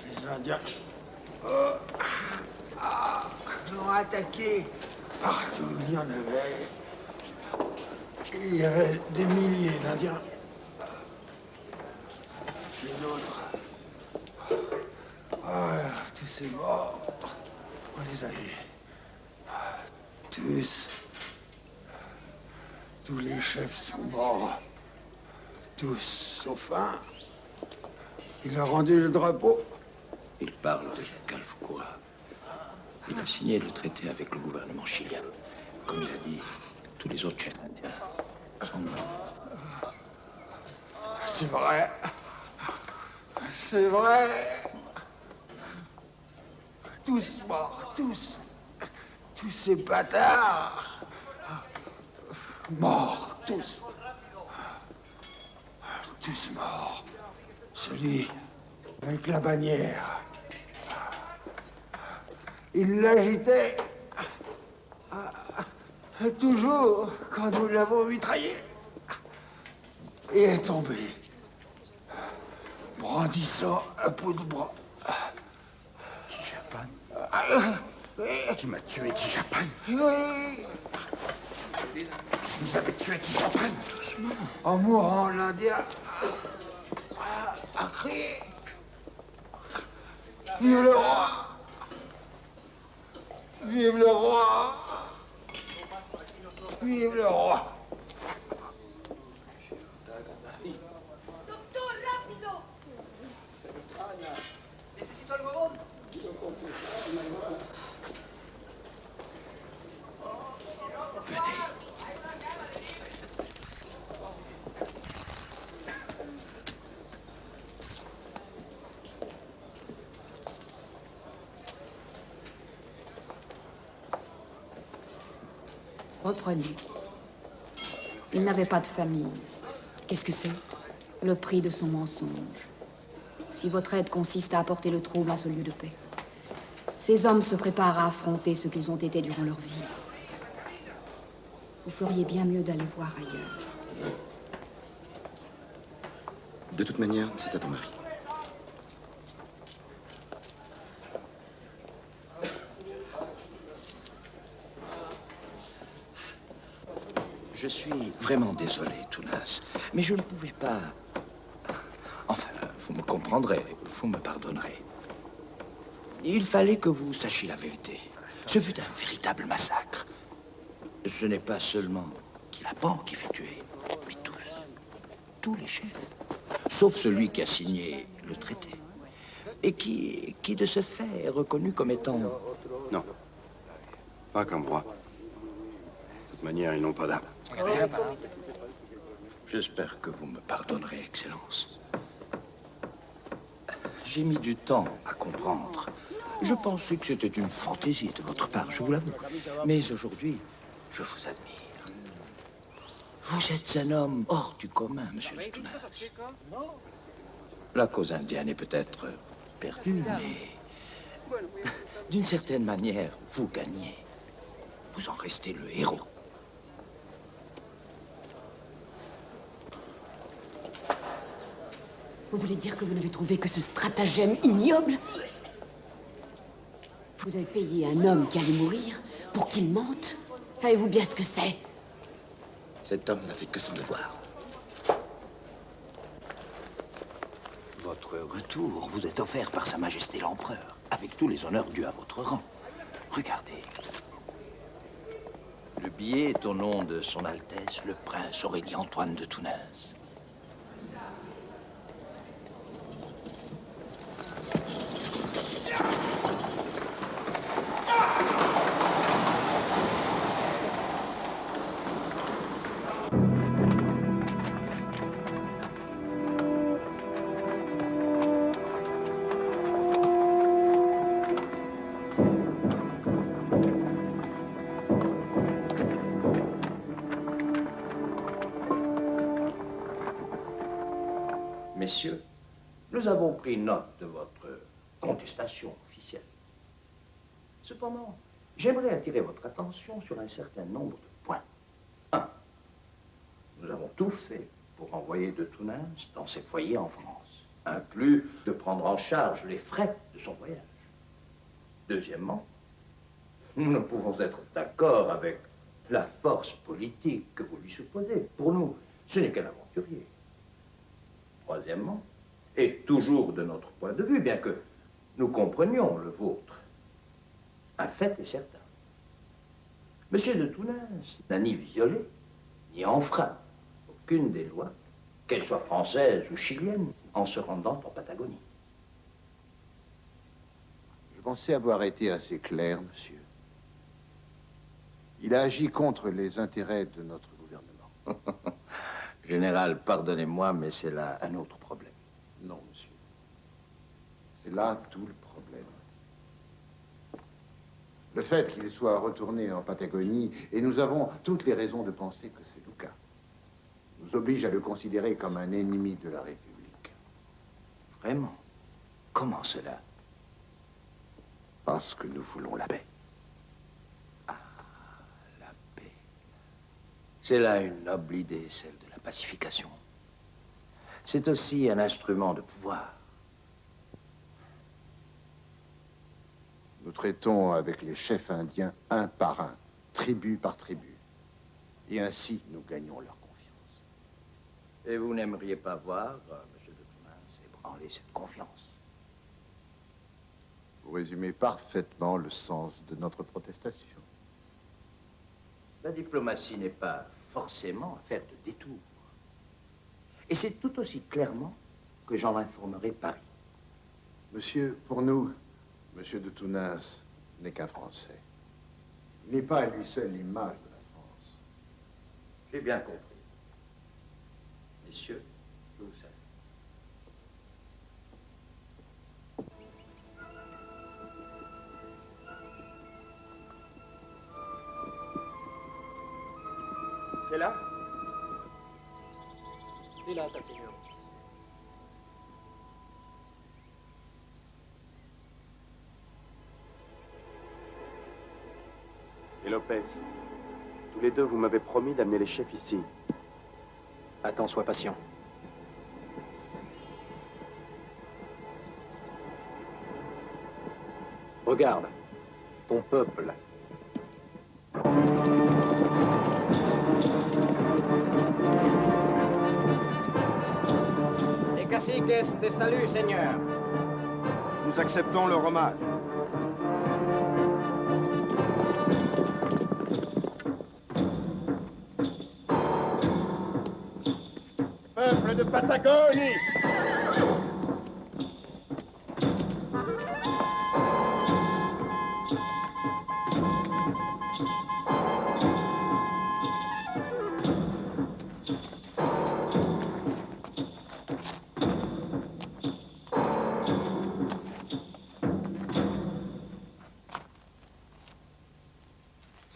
Les Indiens l'ont attaqué. Partout, il y en avait. Il y avait des milliers d'Indiens. Les nôtres. Tous ces morts. On les a eu. Tous. Tous les chefs sont morts. Tous, sauf un. Il a rendu le drapeau.
Il parle de Calfucura. Il a signé le traité avec le gouvernement chilien. Comme il a dit, tous les autres chefs indiens sont morts.
C'est vrai. C'est vrai. Tous morts, tous. Tous ces bâtards. Morts, tous. Tous morts. Celui avec la bannière. Il l'agitait. Toujours quand nous l'avons mitraillé. Et est tombé. Brandissant un pot de bras.
Kijapan. Tu m'as tué, Kijapan.
Oui.
Vous avez tué Kijapan. Doucement.
En mourant, l'Indien a crié. Vive le roi! Vive le roi! Vive le roi!
Doctor, rápido! Necesito algodón.
Reprenez. Il n'avait pas de famille. Qu'est-ce que c'est? Le prix de son mensonge. Si votre aide consiste à apporter le trouble en ce lieu de paix, ces hommes se préparent à affronter ce qu'ils ont été durant leur vie. Vous feriez bien mieux d'aller voir ailleurs.
De toute manière, c'est à ton mari.
Je suis vraiment désolé, Tounas, mais je ne pouvais pas... Enfin, vous me comprendrez, vous me pardonnerez. Il fallait que vous sachiez la vérité. Ce fut un véritable massacre. Ce n'est pas seulement Kilapan qui fut tué, mais tous les chefs, sauf celui qui a signé le traité, et qui de ce fait est reconnu comme étant...
Non, pas comme roi. De toute manière, ils n'ont pas d'âme.
J'espère que vous me pardonnerez, Excellence. J'ai mis du temps à comprendre. Je pensais que c'était une fantaisie de votre part, je vous l'avoue. Mais aujourd'hui, je vous admire. Vous êtes un homme hors du commun, monsieur de Tounas. La cause indienne est peut-être perdue, mais d'une certaine manière, vous gagnez. Vous en restez le héros.
Vous voulez dire que vous n'avez trouvé que ce stratagème ignoble? Vous avez payé un homme qui allait mourir pour qu'il mente? Savez-vous bien ce que c'est?
Cet homme n'a fait que son devoir.
Votre retour vous est offert par Sa Majesté l'Empereur, avec tous les honneurs dus à votre rang. Regardez. Le billet est au nom de Son Altesse, le prince Aurélie-Antoine de Tounas. Messieurs, nous avons pris note de votre contestation officielle. Cependant, j'aimerais attirer votre attention sur un certain nombre de points. 1. Nous avons tout fait pour envoyer de Tounas dans ses foyers en France, inclus de prendre en charge les frais de son voyage. Deuxièmement, nous ne pouvons être d'accord avec la force politique que vous lui supposez. Pour nous, ce n'est qu'un aventurier. Troisièmement, et toujours de notre point de vue, bien que nous comprenions le vôtre, un fait est certain. Monsieur de Tounas n'a ni violé, ni enfreint aucune des lois, qu'elles soient françaises ou chiliennes, en se rendant en Patagonie.
Je pensais avoir été assez clair, monsieur. Il a agi contre les intérêts de notre gouvernement.
Général, pardonnez-moi, mais c'est là un autre problème.
Non, monsieur. C'est là tout le problème. Le fait qu'il soit retourné en Patagonie, et nous avons toutes les raisons de penser que c'est Lucas, nous oblige à le considérer comme un ennemi de la République.
Vraiment? Comment cela?
Parce que nous voulons la paix.
C'est là une noble idée, celle de la pacification. C'est aussi un instrument de pouvoir.
Nous traitons avec les chefs indiens un par un, tribu par tribu. Et ainsi, nous gagnons leur confiance.
Et vous n'aimeriez pas voir, monsieur de Tounas, ébranler cette confiance?
Vous résumez parfaitement le sens de notre protestation.
La diplomatie n'est pas forcément affaire de détour. Et c'est tout aussi clairement que j'en informerai Paris.
Monsieur, pour nous, monsieur de Tounas n'est qu'un Français. Il n'est pas à lui seul l'image de la France.
J'ai bien compris. Messieurs, je vous salue.
C'est là?
Silata, signor.
Et Lopez, tous les deux, vous m'avez promis d'amener les chefs ici.
Attends, sois patient. Regarde, ton peuple.
Les caciques des saluts, Seigneur.
Nous acceptons leur hommage. Peuple de Patagonie!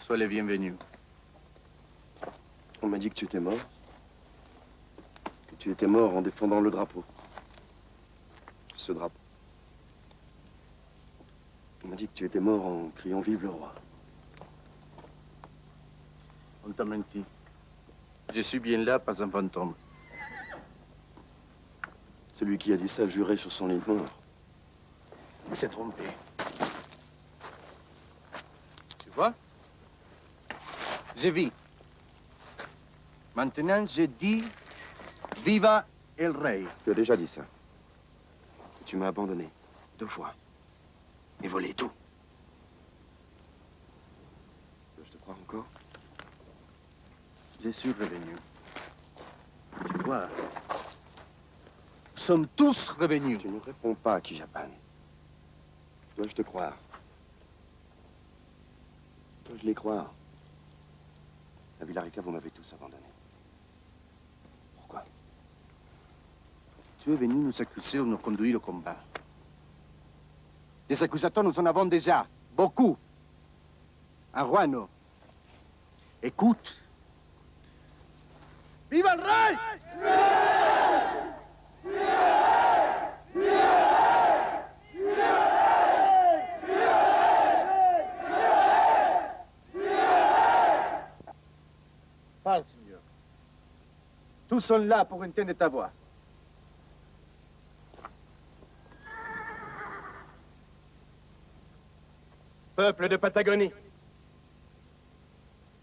Sois les bienvenus.
On m'a dit que tu étais mort. Que tu étais mort en défendant le drapeau. Ce drapeau. On m'a dit que tu étais mort en criant vive le roi.
On t'a menti. Je suis bien là, pas un fantôme.
Celui qui a dit ça jurait sur son lit de mort.
Il s'est trompé. Tu vois? Je vis. Maintenant, je dis viva el rey.
Tu as déjà dit ça. Tu m'as abandonné 2 fois. Et volé tout. Je te crois encore?
Je suis revenu. Tu vois, nous sommes tous revenus.
Tu ne réponds pas à Kijapan. Dois-je te croire? Dois-je les croire? À Villarica, vous m'avez tous abandonné. Pourquoi?
Tu es venu nous accuser ou nous conduire au combat. Des accusateurs, nous en avons déjà. Beaucoup. Un roi, non. Écoute. Viva el rey! Parle, Seigneur. Tous sont là pour entendre ta voix.
Peuple de Patagonie,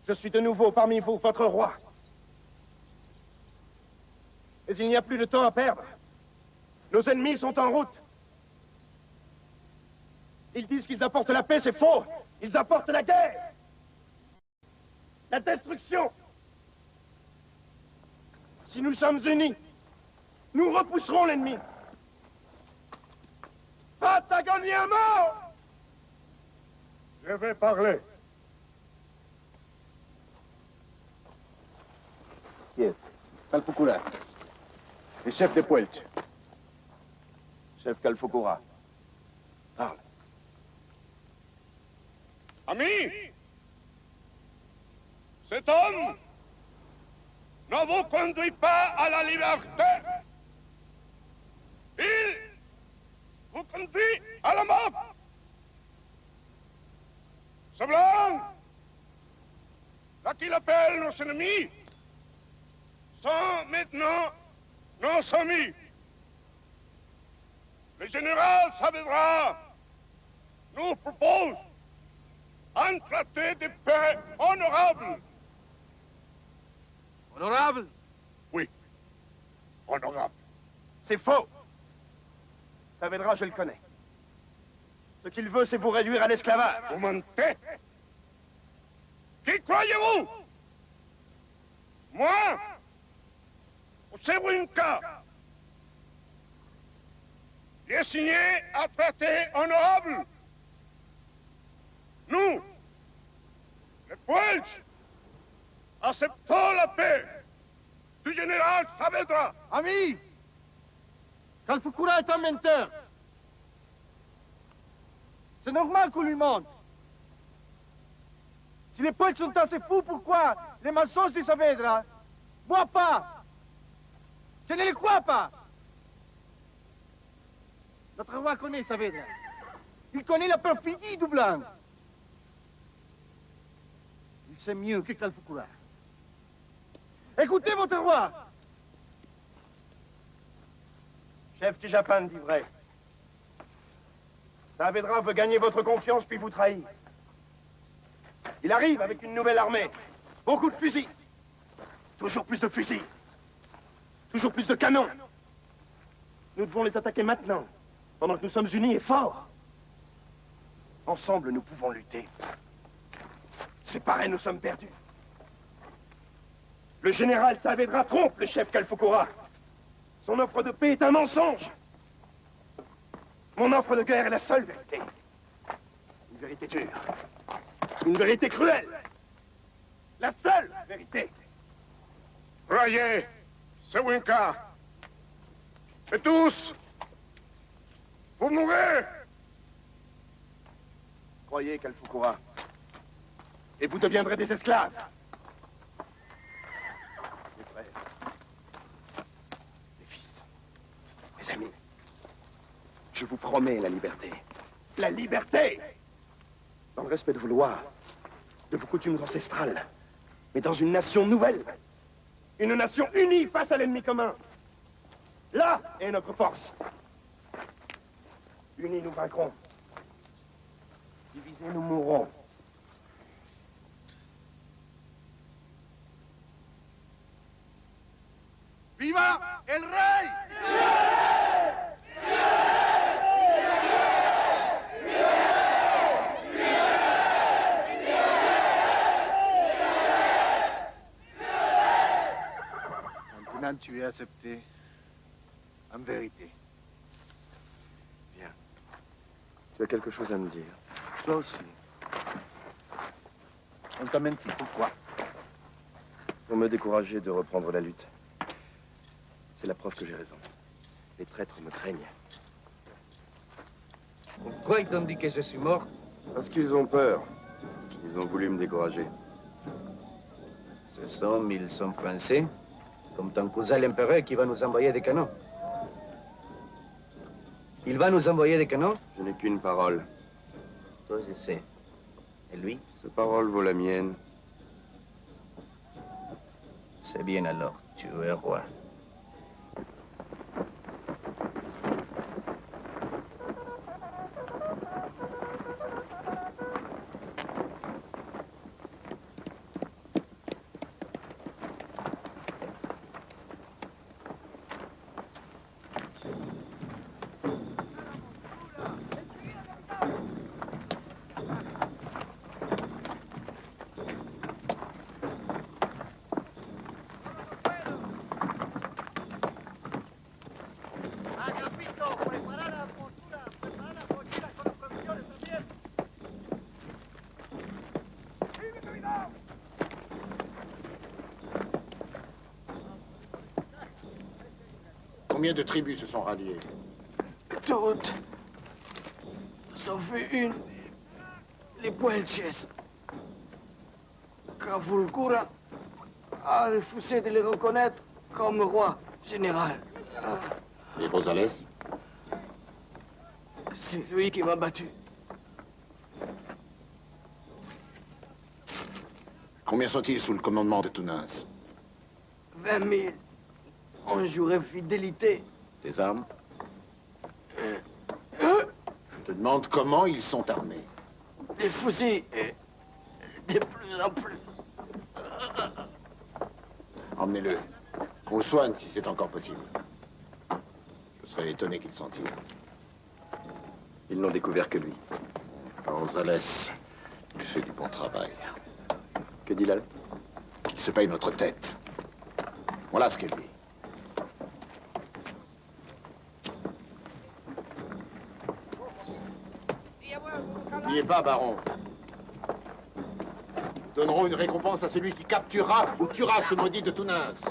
je suis de nouveau parmi vous, votre roi. Mais il n'y a plus de temps à perdre. Nos ennemis sont en route. Ils disent qu'ils apportent la paix, c'est faux. Ils apportent la guerre. La destruction. Si nous sommes unis, nous repousserons l'ennemi. Patagonie à mort! Je vais parler.
Yes. Calfucura. Le chef de Puelche.
Chef Calfucura.
Parle.
Ami, cet homme ne vous conduit pas à la liberté. Il vous conduit à la mort. Ce blanc, là qu'il appelle nos ennemis, sont maintenant nos amis. Le général Saavedra nous propose un traité de paix honorable.
Honorable?
Oui, honorable. C'est faux. Saavedra, je le connais. Ce qu'il veut, c'est vous réduire à l'esclavage. Vous mentez. Qui croyez-vous? Moi? Ou Sebrinka? J'ai signé un traité honorable. Nous, les Puelches, acceptons la paix du général Saavedra.
Ami! Calfucura est un menteur. C'est normal qu'on lui mente. Si les Puelches sont assez fous, pourquoi les mensonges de Saavedra? Moi pas! Je ne le crois pas. Notre roi connaît Saavedra. Il connaît la perfidie du blanc. Il sait mieux que Calfucura. Écoutez votre roi.
Chef du Japon dit vrai. Saavedra veut gagner votre confiance puis vous trahir. Il arrive avec une nouvelle armée. Beaucoup de fusils. Toujours plus de fusils. Toujours plus de canons. Nous devons les attaquer maintenant, pendant que nous sommes unis et forts. Ensemble, nous pouvons lutter. Séparés, nous sommes perdus. Le général Saavedra trompe le chef Calfucura. Son offre de paix est un mensonge. Mon offre de guerre est la seule vérité. Une vérité dure. Une vérité cruelle. La seule vérité.
Croyez, Sewinka. Et tous, vous mourrez.
Croyez, Calfucura. Et vous deviendrez des esclaves. Mes frères, mes fils, mes amis, je vous promets la liberté. La liberté! Dans le respect de vos lois, de vos coutumes ancestrales, mais dans une nation nouvelle. Une nation unie face à l'ennemi commun. Là est notre force. Unis, nous vaincrons. Divisés, nous mourrons.
¡Viva el rey!
Maintenant, tu es accepté. En vérité.
Bien. Tu as quelque chose à me dire.
Toi aussi. On t'a menti. Pourquoi?
Pour me décourager de reprendre la lutte. C'est la preuve que j'ai raison. Les traîtres me craignent.
Pourquoi ils t'ont dit que je suis mort?
Parce qu'ils ont peur. Ils ont voulu me décourager.
Ce sont, ils sont français, comme ton cousin l'empereur qui va nous envoyer des canons. Il va nous envoyer des canons?
Je n'ai qu'une parole.
Toi, je sais. Et lui?
Cette parole vaut la mienne.
C'est bien alors, tu es roi.
Combien de tribus se sont ralliées?
Toutes. Sauf une. Les Puelches. Calfucura a refusé de le reconnaître comme roi général.
Les Rosales?
C'est lui qui m'a battu.
Combien sont-ils sous le commandement de Tounens?
20 000. On jouerait fidélité.
Tes armes? Je te demande comment ils sont armés.
Des fusils et de plus en plus.
Emmenez-le. Qu'on le soigne si c'est encore possible. Je serais étonné qu'il s'en tire.
Ils n'ont découvert que lui.
Rosales, il fait du bon travail.
Que dit la lettre?
Qu'il se paye notre tête. Voilà ce qu'elle dit. N'oubliez pas, baron. Nous donnerons une récompense à celui qui capturera ou tuera ce maudit de Tounens.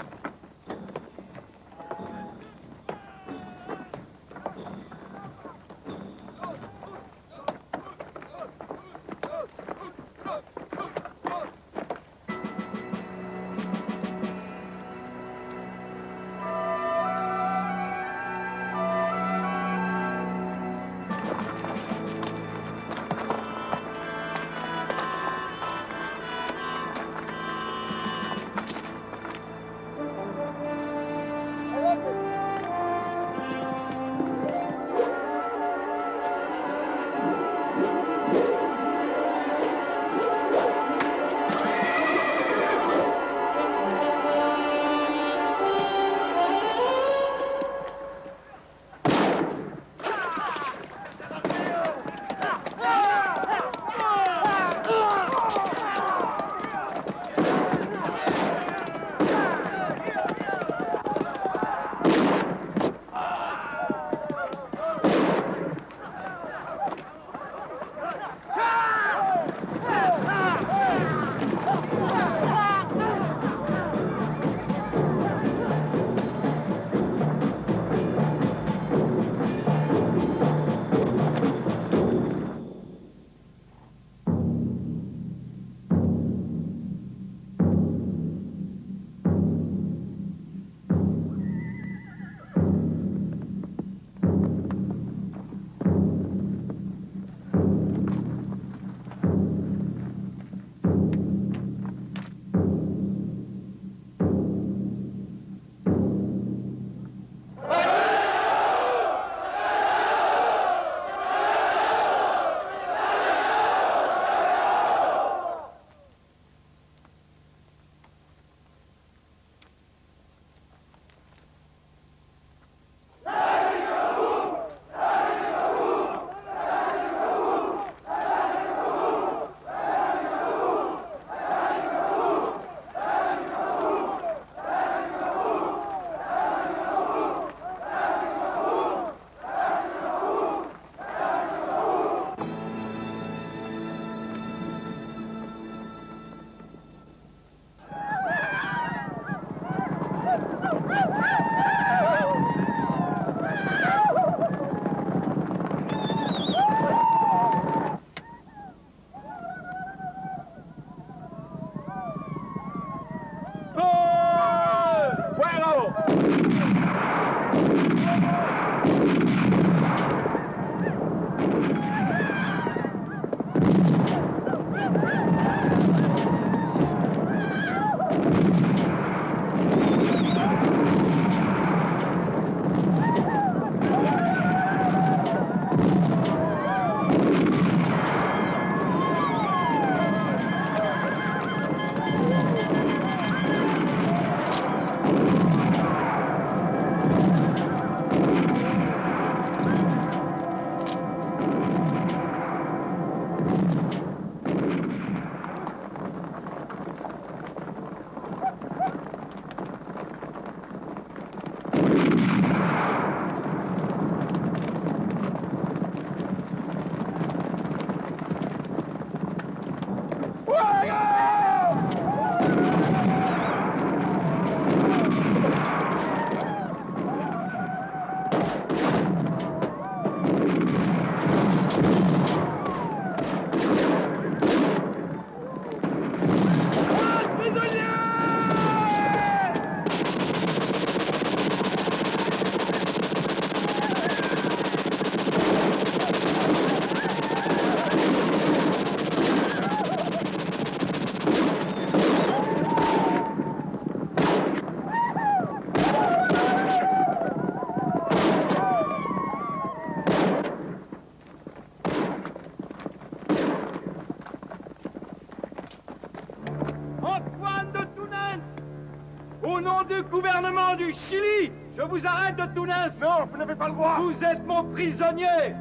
nom du gouvernement du Chili, je vous arrête de Tunis.
Non, vous n'avez pas le droit.
Vous êtes mon prisonnier.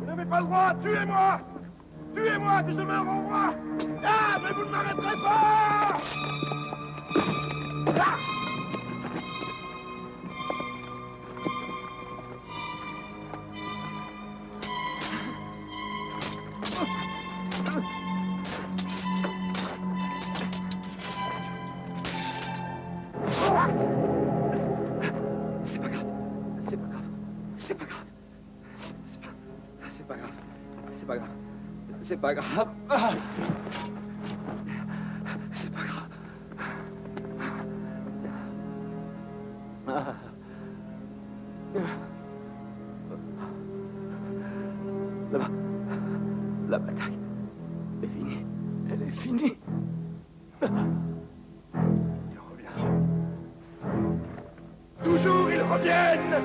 Vous n'avez pas le droit. Tuez-moi. Tuez-moi, que je meure en roi. Ah, mais vous ne m'arrêterez pas. Ah.
C'est pas grave. C'est pas grave. C'est pas grave. C'est pas grave. C'est pas grave. C'est pas grave. Ah. C'est pas grave. Ah. La bataille est finie. Elle est finie.
Il revient. Toujours ils reviennent.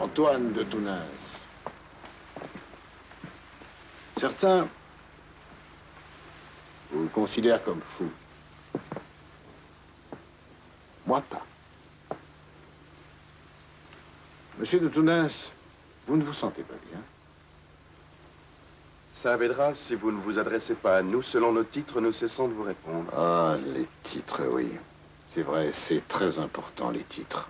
Antoine de Tounasse. Certains vous considèrent comme fou. Moi pas. Monsieur de Tounasse, vous ne vous sentez pas bien?
Saavedra, si vous ne vous adressez pas à nous, selon nos titres, nous cessons de vous répondre.
Ah, les titres, oui. C'est vrai, c'est très important, les titres.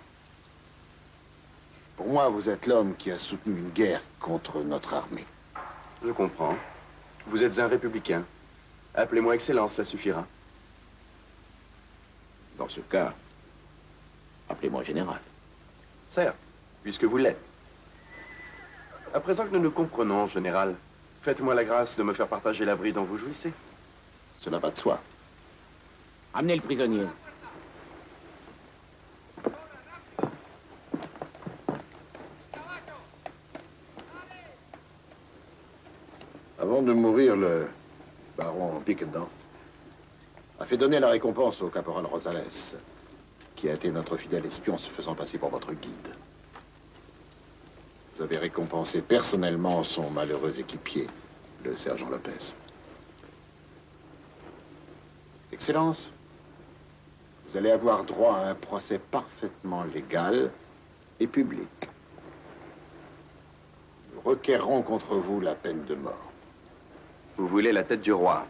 Pour moi, vous êtes l'homme qui a soutenu une guerre contre notre armée.
Je comprends. Vous êtes un républicain. Appelez-moi Excellence, ça suffira.
Dans ce cas, appelez-moi général.
Certes, puisque vous l'êtes. À présent que nous nous comprenons, général, faites-moi la grâce de me faire partager l'abri dont vous jouissez.
Cela va de soi.
Amenez le prisonnier.
Avant de mourir, le baron Bickendorf a fait donner la récompense au caporal Rosales, qui a été notre fidèle espion se faisant passer pour votre guide. Vous avez récompensé personnellement son malheureux équipier, le sergent Lopez. Excellence, vous allez avoir droit à un procès parfaitement légal et public. Nous requérons contre vous la peine de mort.
Vous voulez la tête du roi?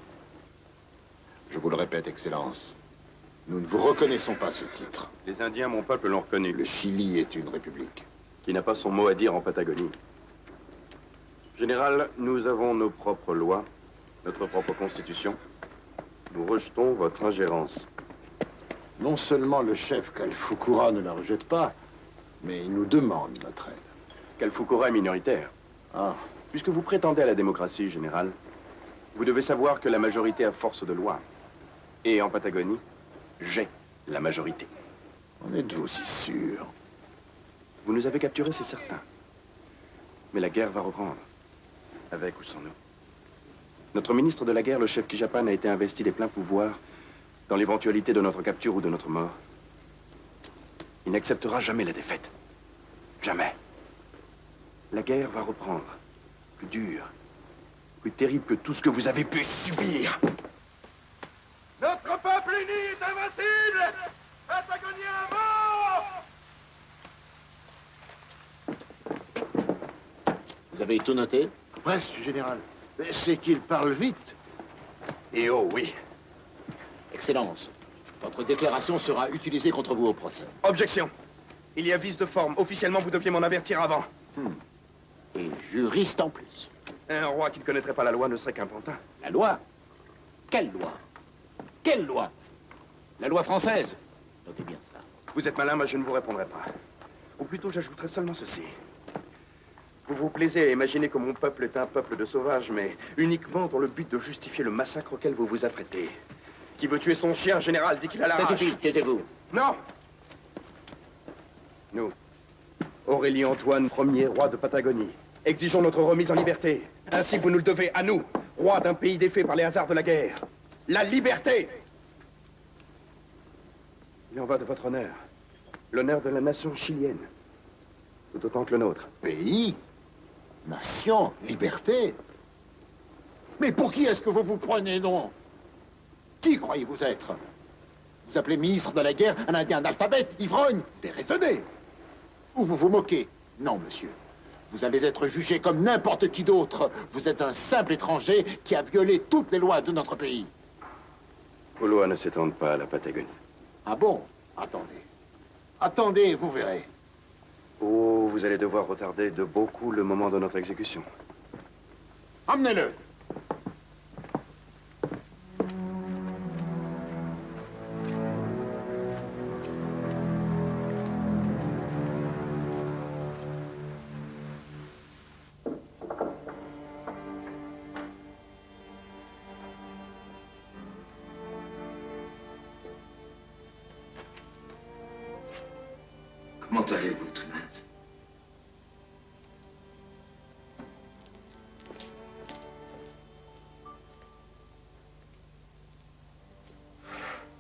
Je vous le répète, Excellence, nous ne vous reconnaissons pas ce titre.
Les Indiens, mon peuple, l'ont reconnu.
Le Chili est une république.
Qui n'a pas son mot à dire en Patagonie. Général, nous avons nos propres lois, notre propre constitution. Nous rejetons votre ingérence.
Non seulement le chef Kalfoukoura ne la rejette pas, mais il nous demande notre aide.
Kalfoukoura est minoritaire.
Ah.
Puisque vous prétendez à la démocratie, général, vous devez savoir que la majorité a force de loi. Et en Patagonie, j'ai la majorité.
En êtes-vous si sûr?
Vous nous avez capturés, c'est certain. Mais la guerre va reprendre, avec ou sans nous. Notre ministre de la guerre, le chef Kijapan, a été investi des pleins pouvoirs dans l'éventualité de notre capture ou de notre mort. Il n'acceptera jamais la défaite. Jamais. La guerre va reprendre, plus dure, plus terrible que tout ce que vous avez pu subir.
Notre peuple uni est invincible. Patagonien à mort.
Vous avez tout noté?
Presque, général. Mais c'est qu'il parle vite.
Et oh, oui.
Excellence, votre déclaration sera utilisée contre vous au procès.
Objection. Il y a vice de forme. Officiellement, vous deviez m'en avertir avant.
Et juriste en plus.
Un roi qui ne connaîtrait pas la loi ne serait qu'un pantin.
La loi? Quelle loi? Quelle loi? La loi française. Notez bien cela.
Vous êtes malin, mais je ne vous répondrai pas. Ou plutôt, j'ajouterai seulement ceci. Vous vous plaisez à imaginer que mon peuple est un peuple de sauvages, mais uniquement dans le but de justifier le massacre auquel vous vous apprêtez. Qui veut tuer son chien, général, dit qu'il a la rage.
Ça suffit, taisez-vous.
Non! Nous, Aurélie Antoine, premier roi de Patagonie, exigeons notre remise en liberté, ainsi que vous nous le devez à nous,
roi d'un pays défait par les hasards de la guerre. La liberté!
Il en va de votre honneur. L'honneur de la nation chilienne. Tout autant que le nôtre.
Pays, nation, liberté. Mais pour qui est-ce que vous vous prenez, non? Qui croyez-vous être? Vous appelez ministre de la guerre un indien analphabète, ivrogne, déraisonné? Ou vous vous moquez? Non, monsieur. Vous allez être jugé comme n'importe qui d'autre. Vous êtes un simple étranger qui a violé toutes les lois de notre pays.
Vos lois ne s'étendent pas à la Patagonie.
Ah bon? Attendez. Attendez, vous verrez.
Oh, vous allez devoir retarder de beaucoup le moment de notre exécution.
Emmenez-le.
Comment allez-vous, Thomas?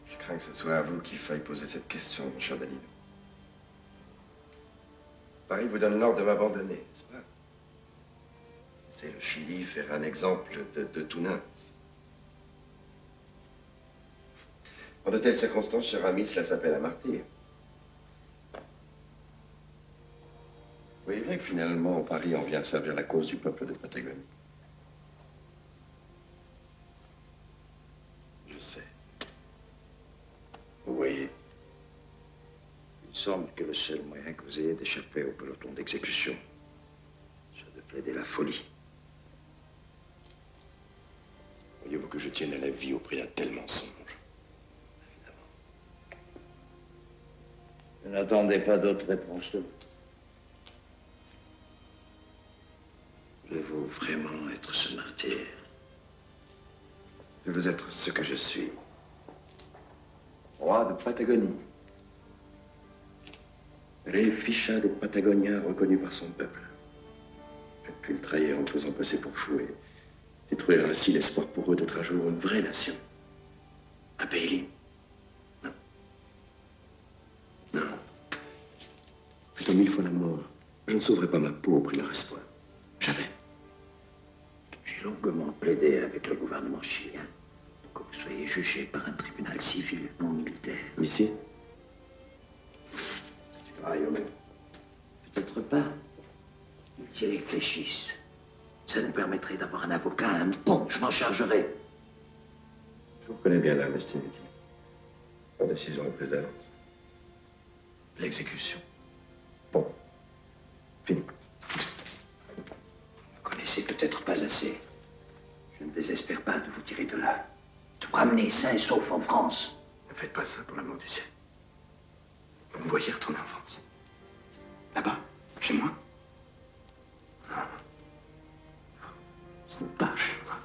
Je crains que ce soit à vous qu'il faille poser cette question, mon cher Danilo. Paris vous donne l'ordre de m'abandonner, n'est-ce pas? C'est le Chili faire un exemple de Tounains. En de telles circonstances, cher ami, cela s'appelle un martyr. Vous voyez bien que finalement, Paris en vient servir la cause du peuple de Patagonie. Je sais. Vous voyez.
Il semble que le seul moyen que vous ayez d'échapper au peloton d'exécution soit de plaider la folie.
Voyez-vous que je tienne à la vie au prix d'un tel mensonge?
Vous n'attendez pas d'autre réponse de vous? Voulez-vous vraiment être ce martyr?
Je veux être ce que je suis. Roi de Patagonie. Rey Ficha de Patagonia, reconnu par son peuple. Je ne puis le trahir en me faisant passer pour fou et détruire ainsi l'espoir pour eux d'être un jour une vraie nation. Un pays libre. Non. Non. Plutôt 1000 fois la mort. Je ne sauverai pas ma peau au prix de leur espoir. Jamais.
J'ai longuement plaidé avec le gouvernement chilien pour que vous soyez jugé par un tribunal civil, non militaire.
Ici? C'est pareil au même.
Peut-être pas. Ils y réfléchissent. Ça nous permettrait d'avoir un avocat, un bon, je m'en chargerai.
Je vous connais bien l'âme, Estiniti. La décision est prise d'avance. L'exécution. Bon. Fini.
Vous ne connaissez peut-être pas assez. Je ne désespère pas de vous tirer de là. De vous ramener sain et sauf en France.
Ne faites pas ça pour l'amour du ciel. Vous me voyez retourner en France. Là-bas, chez moi. Non. Ce n'est pas chez moi.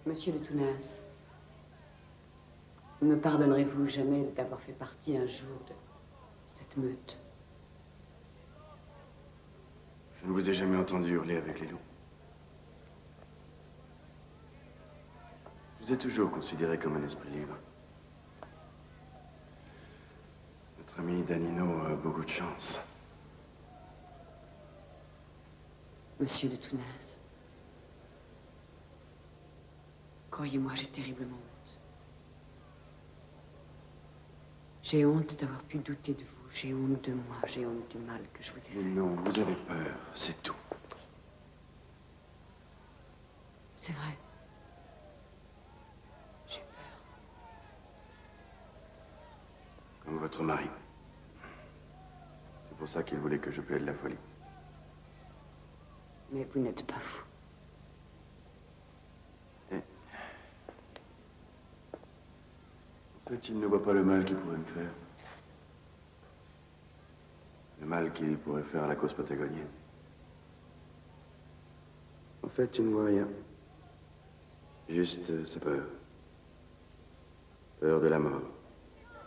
Monsieur de Tounains, me pardonnerez-vous jamais d'avoir fait partie un jour de cette meute?
Je ne vous ai jamais entendu hurler avec les loups. Je vous ai toujours considéré comme un esprit libre. Notre ami Danilo a beaucoup de chance.
Monsieur de Tounains, croyez-moi, j'ai terriblement honte. J'ai honte d'avoir pu douter de vous. J'ai honte de moi, j'ai honte du mal que je vous ai fait.
Non, vous avez peur, c'est tout.
C'est vrai. J'ai peur.
Comme votre mari. C'est pour ça qu'il voulait que je plaide la folie.
Mais vous n'êtes pas fou.
En fait, il ne voit pas le mal qu'il pourrait me faire. Le mal qu'il pourrait faire à la cause patagonienne. En fait, il ne voit rien. Juste sa peur. Peur de la mort.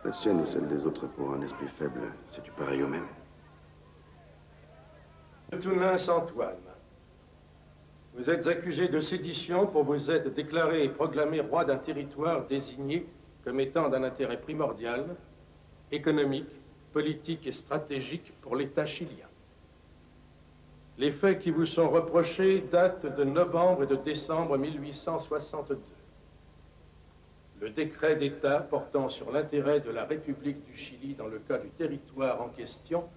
La sienne ou celle des autres pour un esprit faible, c'est du pareil au même.
De Tounens Antoine, vous êtes accusé de sédition pour vous être déclaré et proclamé roi d'un territoire désigné comme étant d'un intérêt primordial, économique, politique et stratégique pour l'État chilien. Les faits qui vous sont reprochés datent de novembre et de décembre 1862. Le décret d'État portant sur l'intérêt de la République du Chili dans le cas du territoire en question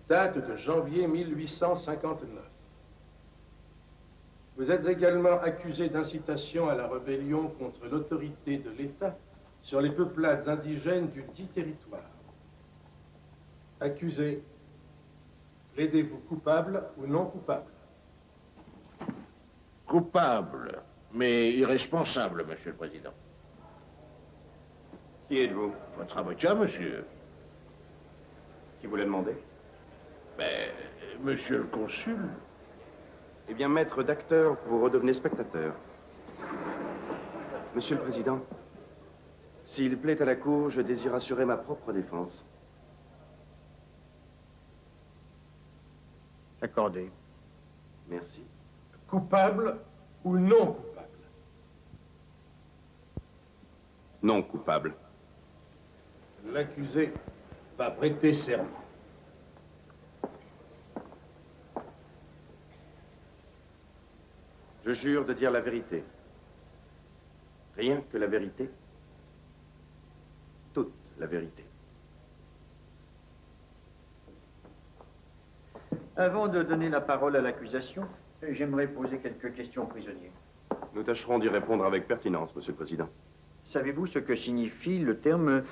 date de janvier 1859. Vous êtes également accusé d'incitation à la rébellion contre l'autorité de l'État sur les peuplades indigènes du dit territoire. Accusé, plaidez-vous coupable ou non coupable?
Coupable, mais irresponsable, Monsieur le Président.
Qui êtes-vous?
Votre avocat, monsieur.
Qui vous l'a demandé?
Ben, Monsieur le Consul.
Eh bien, maître d'acteur, vous redevenez spectateur. Monsieur le Président, s'il plaît à la Cour, je désire assurer ma propre défense.
Accordé.
Merci.
Coupable ou non coupable?
Non coupable.
L'accusé va prêter serment.
Je jure de dire la vérité. Rien que la vérité. Toute la vérité.
Avant de donner la parole à l'accusation, j'aimerais poser quelques questions aux prisonniers.
Nous tâcherons d'y répondre avec pertinence, Monsieur le Président.
Savez-vous ce que signifie le terme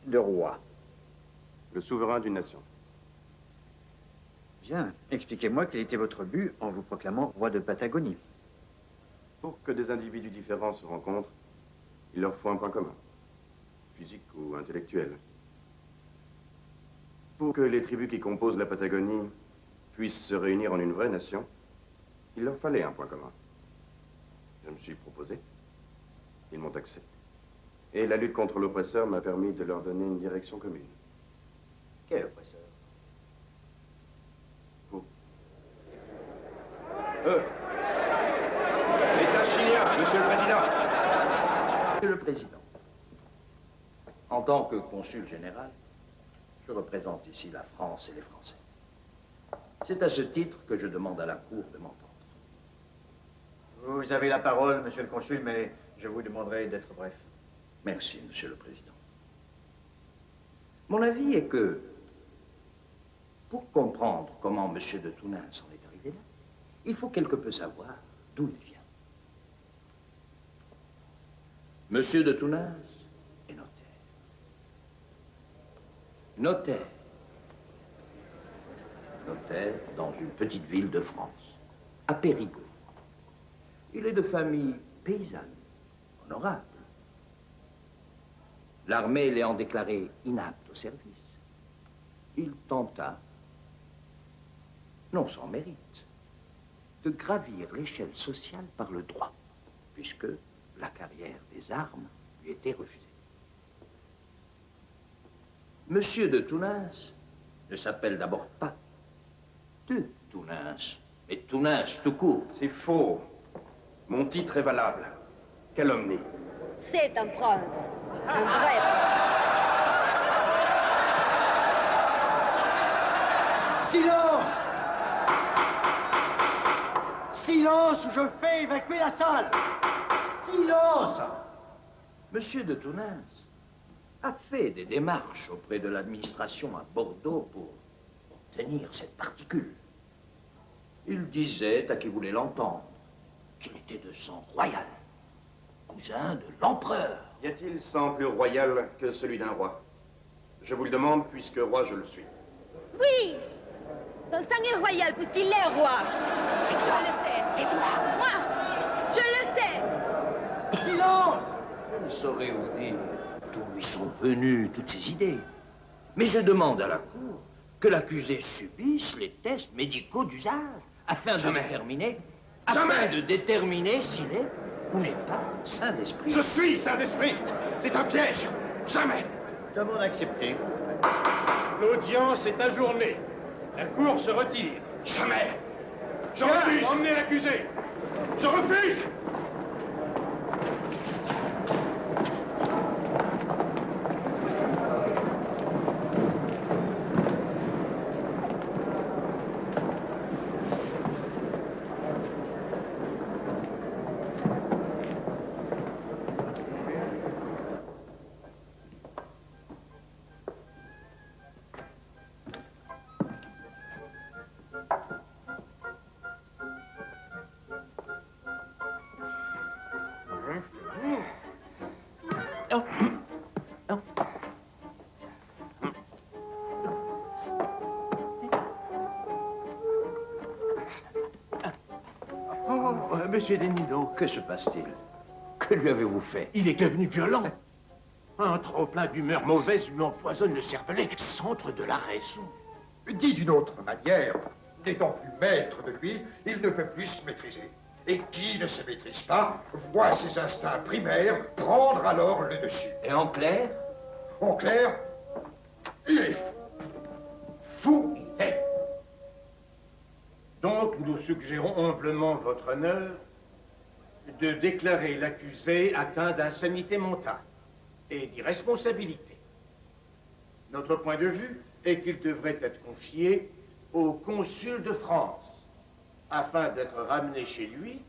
de roi?
Le souverain d'une nation.
Bien. Expliquez-moi quel était votre but en vous proclamant roi de Patagonie.
Pour que des individus différents se rencontrent, il leur faut un point commun, physique ou intellectuel. Pour que les tribus qui composent la Patagonie puissent se réunir en une vraie nation, il leur fallait un point commun. Je me suis proposé, ils m'ont accepté. Et la lutte contre l'oppresseur m'a permis de leur donner une direction commune.
Quel oppresseur?
Vous.
L'État chilien, Monsieur le Président.
Monsieur le Président, en tant que consul général, je représente ici la France et les Français. C'est à ce titre que je demande à la Cour de m'entendre.
Vous avez la parole, Monsieur le Consul, mais je vous demanderai d'être bref.
Merci, Monsieur le Président. Mon avis est que, pour comprendre comment Monsieur de Tounens en est arrivé là, il faut quelque peu savoir d'où il vient. Monsieur de Tounens est notaire. Notaire. Notaire dans une petite ville de France, à Périgueux. Il est de famille paysanne, honorable. L'armée l'ayant déclaré inapte au service, il tenta, non sans mérite, de gravir l'échelle sociale par le droit, puisque la carrière des armes lui était refusée. Monsieur de Tounens ne s'appelle d'abord pas de Tounens, mais Tounens tout court.
C'est faux. Mon titre est valable. Calomnie.
C'est un prince. Un vrai prince.
Silence! Silence ou je fais évacuer la salle! Silence!
Monsieur de Tounens a fait des démarches auprès de l'administration à Bordeaux pour obtenir cette particule. Il disait à qui voulait l'entendre qu'il était de sang royal, cousin de l'empereur.
Y a-t-il sang plus royal que celui d'un roi? Je vous le demande puisque roi je le suis.
Oui, son sang est royal puisqu'il est roi. Je le sais.
Tais-toi.
Moi, je le sais.
Silence! Je ne saurais vous dire d'où lui sont venues toutes ces idées. Mais je demande à la Cour que l'accusé subisse les tests médicaux d'usage afin de déterminer s'il est ou n'est pas saint d'esprit.
Je suis saint d'esprit. C'est un piège. Jamais.
Demande acceptée.
L'audience est ajournée. La cour se retire.
Jamais. Je refuse.
Emmenez l'accusé.
Je refuse.
Monsieur Danilo.
Que se passe-t-il? Que lui avez-vous fait?
Il est devenu violent. Un trop-plein d'humeur mauvaise lui empoisonne le cervelet, centre de la raison.
Dit d'une autre manière, n'étant plus maître de lui, il ne peut plus se maîtriser. Et qui ne se maîtrise pas voit ses instincts primaires prendre alors le dessus.
Et en clair?
En clair, il est fou. Fou il est.
Donc, nous suggérons humblement votre honneur de déclarer l'accusé atteint d'insanité mentale et d'irresponsabilité. Notre point de vue est qu'il devrait être confié au consul de France afin d'être ramené chez lui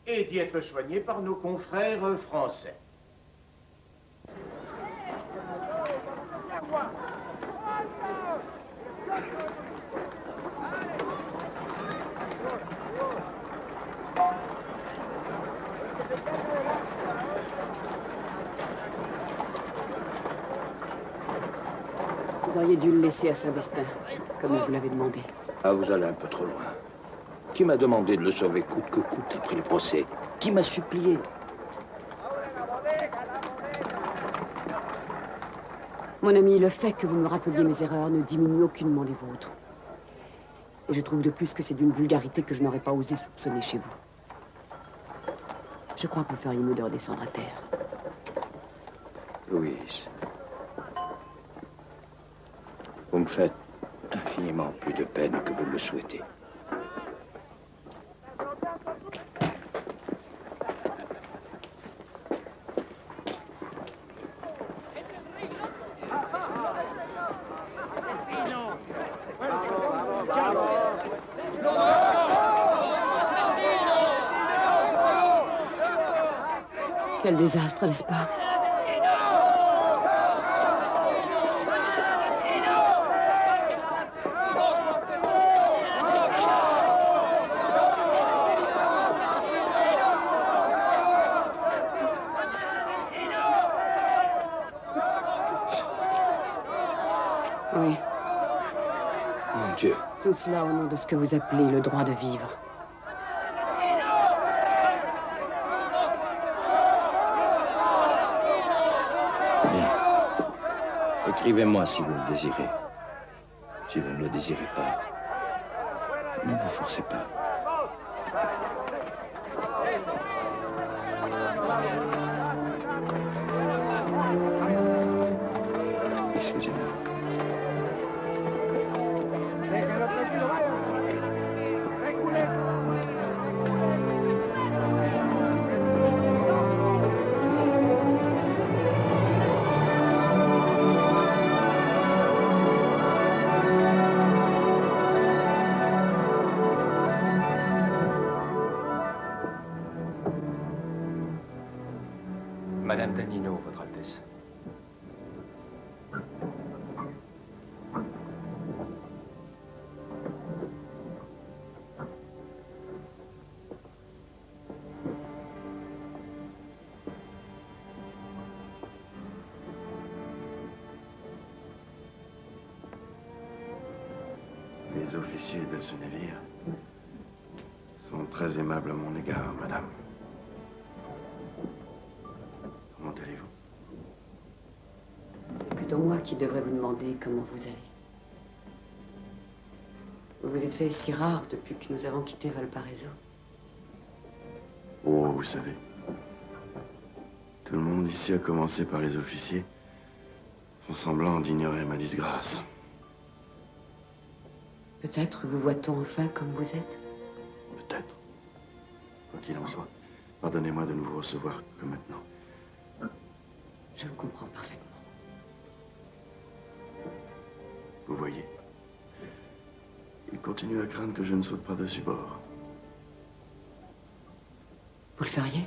et d'y être soigné par nos confrères français.
Vous auriez dû le laisser à son destin, comme vous l'avez demandé.
Ah, vous allez un peu trop loin. Qui m'a demandé de le sauver coûte que coûte après le procès? Qui m'a supplié?
Mon ami, le fait que vous me rappeliez mes erreurs ne diminue aucunement les vôtres. Et je trouve de plus que c'est d'une vulgarité que je n'aurais pas osé soupçonner chez vous. Je crois que vous feriez mieux de redescendre à terre.
Louise, vous me faites infiniment plus de peine que vous le souhaitez.
Quel désastre, n'est-ce pas? Oui.
Mon Dieu.
Tout cela au nom de ce que vous appelez le droit de vivre.
Bien. Écrivez-moi si vous le désirez. Si vous ne le désirez pas, ne vous forcez pas. Excusez-moi.
Madame Danino, Votre Altesse.
Les officiers de ce navire sont très aimables à mon égard, madame. Comment allez-vous?
C'est plutôt moi qui devrais vous demander comment vous allez. Vous vous êtes fait si rare depuis que nous avons quitté Valparaiso.
Oh, vous savez, tout le monde ici, à commencer par les officiers, font semblant d'ignorer ma disgrâce.
Peut-être vous voit-on enfin comme vous êtes?
Peut-être. Quoi qu'il en soit, pardonnez-moi de ne vous recevoir que maintenant.
Je vous comprends parfaitement.
Vous voyez, il continue à craindre que je ne saute pas dessus bord.
Vous le feriez?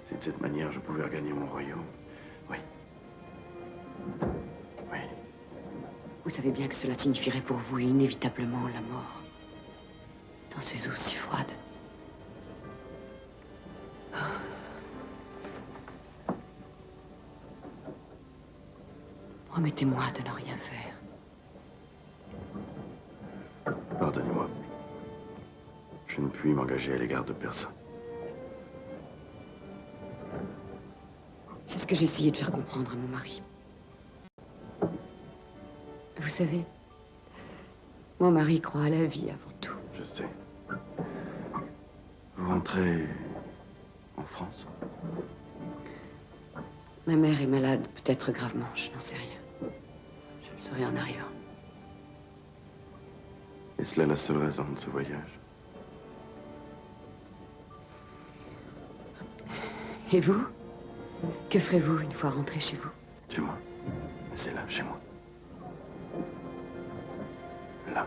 Si de cette manière je pouvais regagner mon royaume, oui. Oui.
Vous savez bien que cela signifierait pour vous inévitablement la mort. Dans ces eaux si froides. Promettez-moi de ne rien faire.
Pardonnez-moi. Je ne puis m'engager à l'égard de personne.
C'est ce que j'ai essayé de faire comprendre à mon mari. Vous savez, mon mari croit à la vie avant tout.
Je sais. Vous rentrez en France?
Ma mère est malade, peut-être gravement, je n'en sais rien. Je le saurai en arrivant.
Est-ce là la seule raison de ce voyage?
Et vous? Que ferez-vous une fois rentré chez vous?
Chez moi? Mais c'est là, chez moi. Là.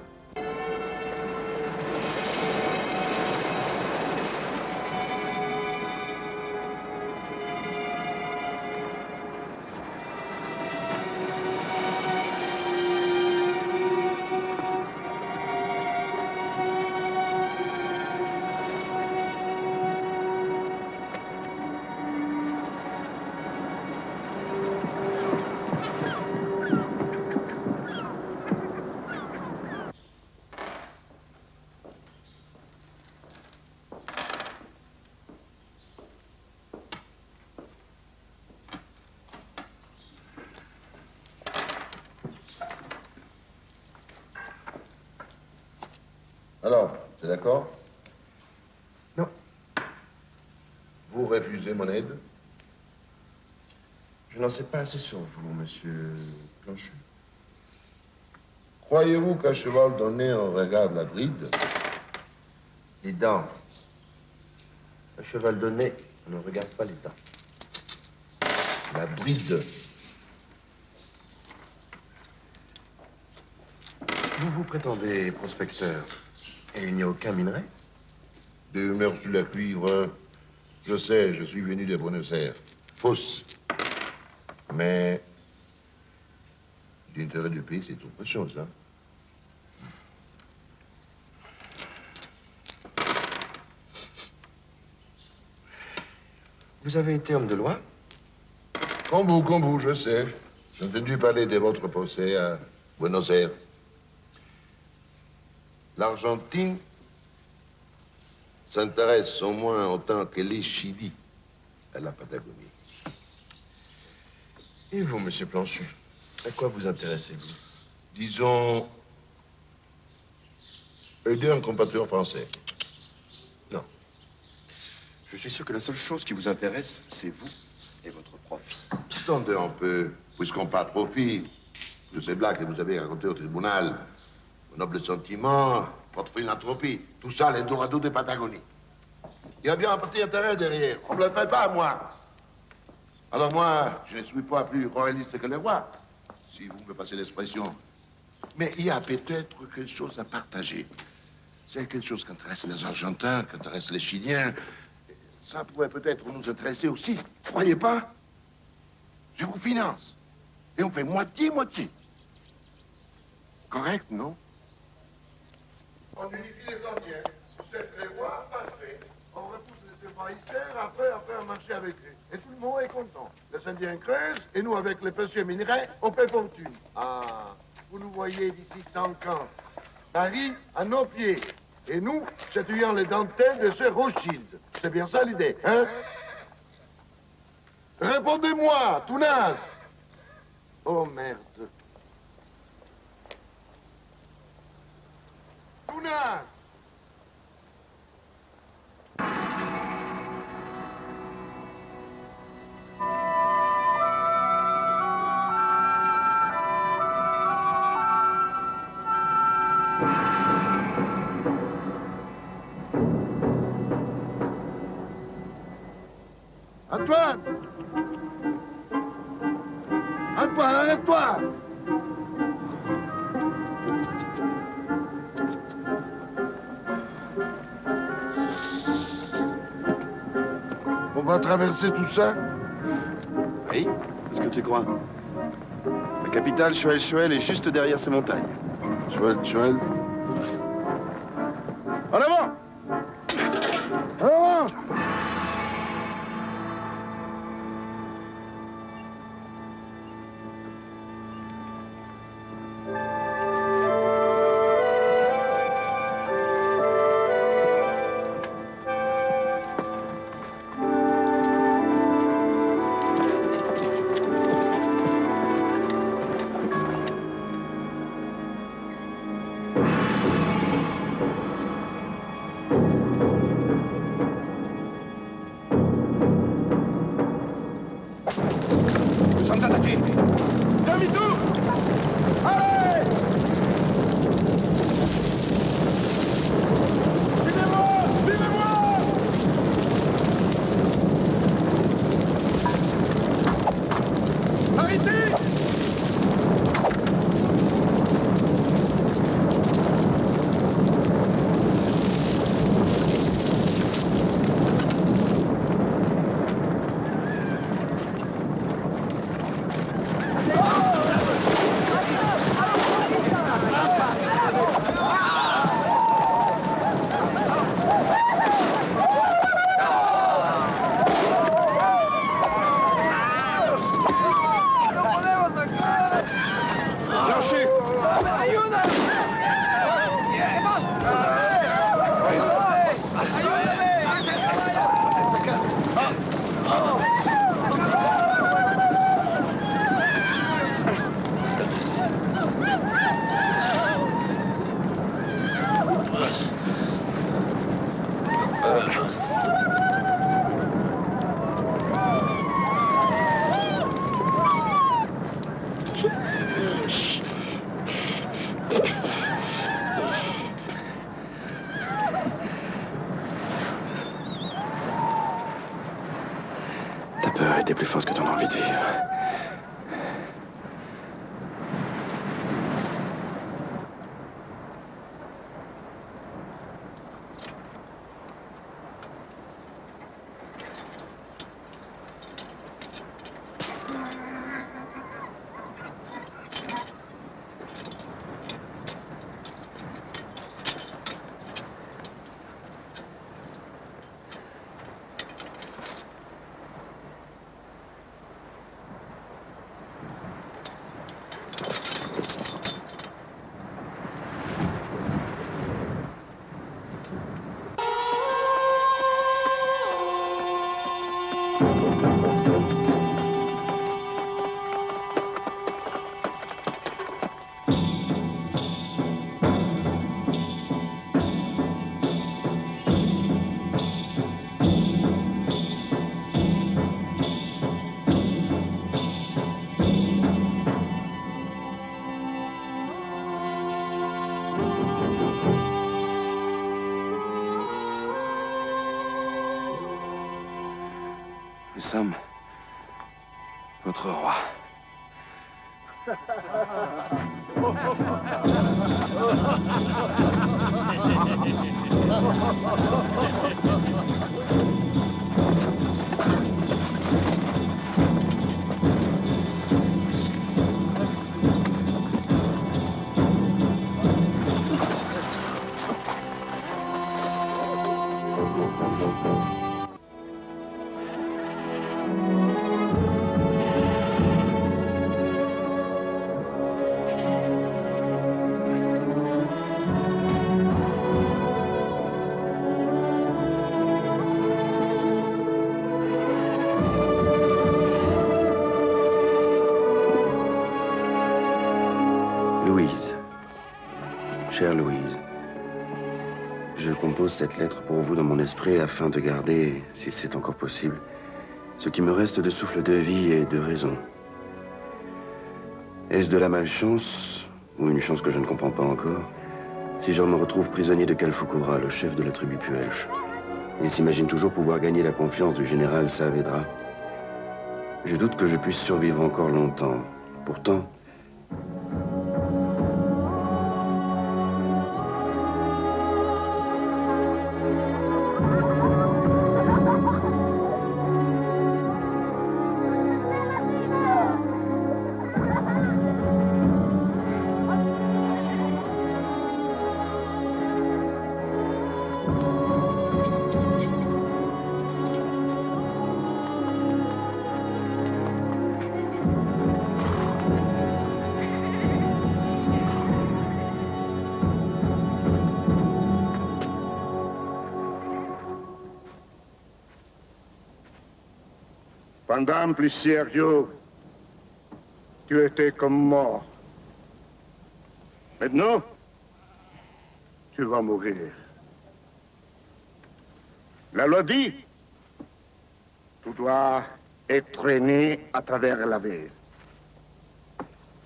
Alors, c'est d'accord?
Non.
Vous refusez mon aide?
Je n'en sais pas assez sur vous, monsieur Planchu.
Croyez-vous qu'un cheval donné, on regarde la bride?
Les dents. Un cheval donné, on ne regarde pas les dents.
La bride.
Vous vous prétendez prospecteur. Et il n'y a aucun minerai?
Des humeurs sur la cuivre. Je sais, je suis venu de Buenos Aires. Fausse. Mais l'intérêt du pays, c'est autre chose, hein.
Vous avez été homme de loi?
Comme vous, je sais. J'ai entendu parler de votre procès à Buenos Aires. L'Argentine s'intéresse au moins autant que les Chili à la Patagonie.
Et vous, monsieur Planchu, à quoi vous intéressez-vous?
Disons, aider un compatriote français.
Non. Je suis sûr que la seule chose qui vous intéresse, c'est vous et votre profit.
Attendez un peu, puisqu'on parle profit de ces blagues que vous avez racontées au tribunal, vos nobles sentiments, votre philanthropie, tout ça, les Dorados de Patagonie. Il y a bien un petit intérêt derrière. On ne me le fait pas, moi. Alors moi, je ne suis pas plus royaliste que le roi, si vous me passez l'expression. Mais il y a peut-être quelque chose à partager. C'est quelque chose qui intéresse les Argentins, qui intéresse les Chiliens. Ça pourrait peut-être nous intéresser aussi. Croyez pas? Je vous finance. Et on fait moitié-moitié. Correct, non? On unifie les Indiens. C'est très roi, parfait. On repousse les envahisseurs, après on marche avec eux. Et tout le monde est content. Les Indiens creusent, et nous, avec les précieux minerais, on fait fortune. Ah,
vous nous voyez d'ici 100 ans. Paris à nos pieds. Et nous, chatouillant les dentelles de ce Rothschild. C'est bien ça l'idée, hein? Répondez-moi, tout naze. Oh merde. Tout naze. Antoine! Antoine, arrête-toi! On va traverser tout ça?
Oui, qu'est-ce que tu crois? La capitale, Choël-Choël, est juste derrière ces montagnes.
Choël-Choël?
En avant!
En avant!
Nous sommes attaqués. Demi-tour! Allez! Suivez-moi! Suivez-moi! Par ici!
Ta peur était plus forte que ton envie de vivre. Nous sommes votre roi. Louise, chère Louise, je compose cette lettre pour vous dans mon esprit afin de garder, si c'est encore possible, ce qui me reste de souffle de vie et de raison. Est-ce de la malchance, ou une chance que je ne comprends pas encore, si je me retrouve prisonnier de Calfoucoura, le chef de la tribu Puelche? Il s'imagine toujours pouvoir gagner la confiance du général Saavedra. Je doute que je puisse survivre encore longtemps. Pourtant,
Pendant plusieurs jours, tu étais comme mort. Maintenant, tu vas mourir. La loi dit, tu dois être traîné à travers la ville.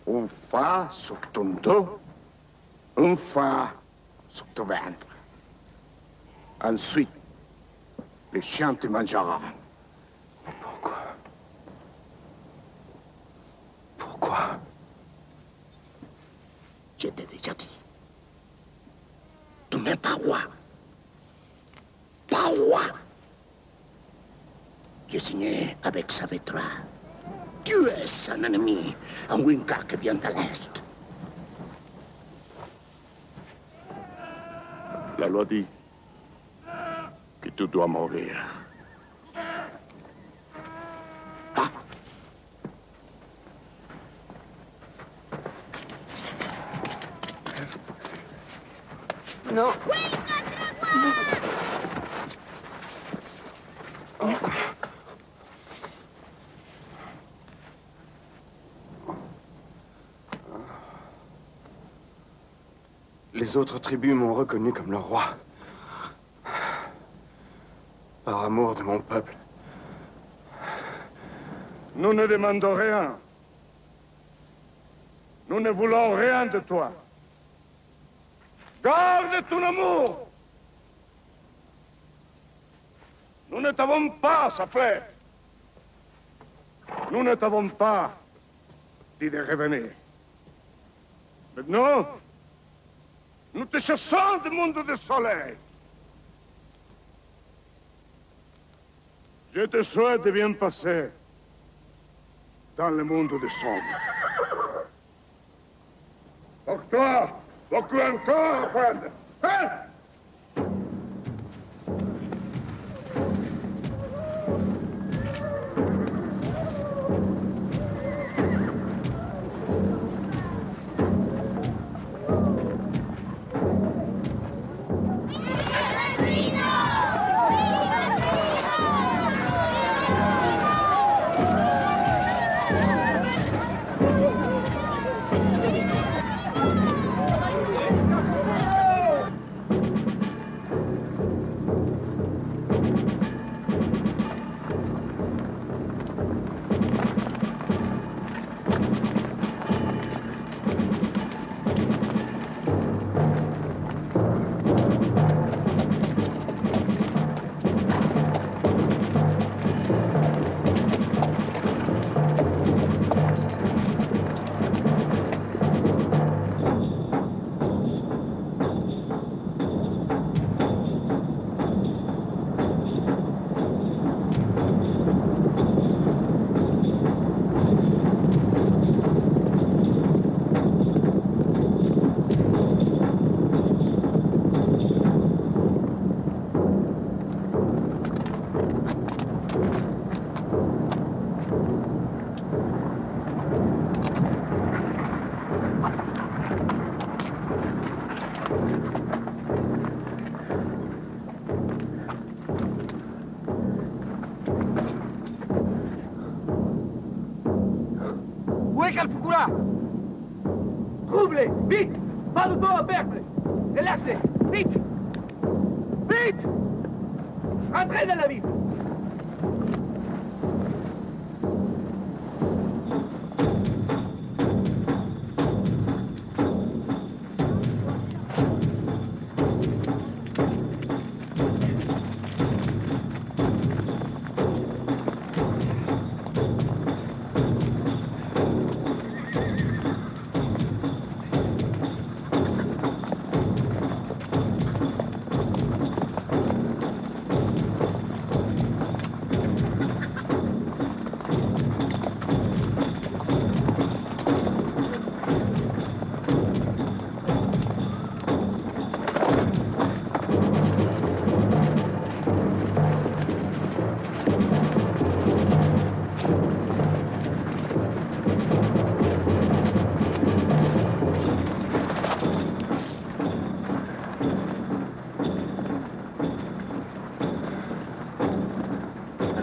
Une fois sur ton dos, une fois sur ton ventre. Ensuite, les chiens te mangeront.
Pourquoi?
Je t'ai déjà dit. Tu n'es pas roi. Pas roi. J'ai signé avec Saavedra. Tu es un ennemi, un Winka qui vient de l'Est. La loi dit que tu dois mourir.
Non.
Les autres tribus m'ont reconnu comme leur roi. Par amour de mon peuple.
Nous ne demandons rien. Nous ne voulons rien de toi. Garde ton amour. Nous ne t'avons pas appelé. Nous ne t'avons pas dit de revenir. Maintenant, nous te chassons du monde du soleil. Je te souhaite de bien passer dans le monde des sombres. Pour toi, beaucoup encore, frère. Hein?
Où est Calfoucoura?
Trouve-les! Vite! Pas de temps à perdre! Et laisse-les! Vite! Vite! Entrez dans la ville!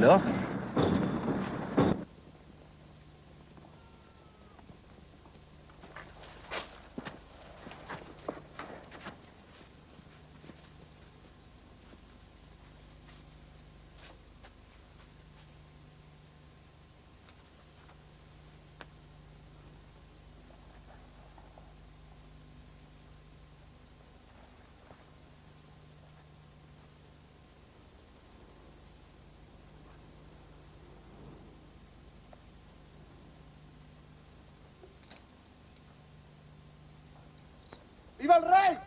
Alors?
¡Viva el rey!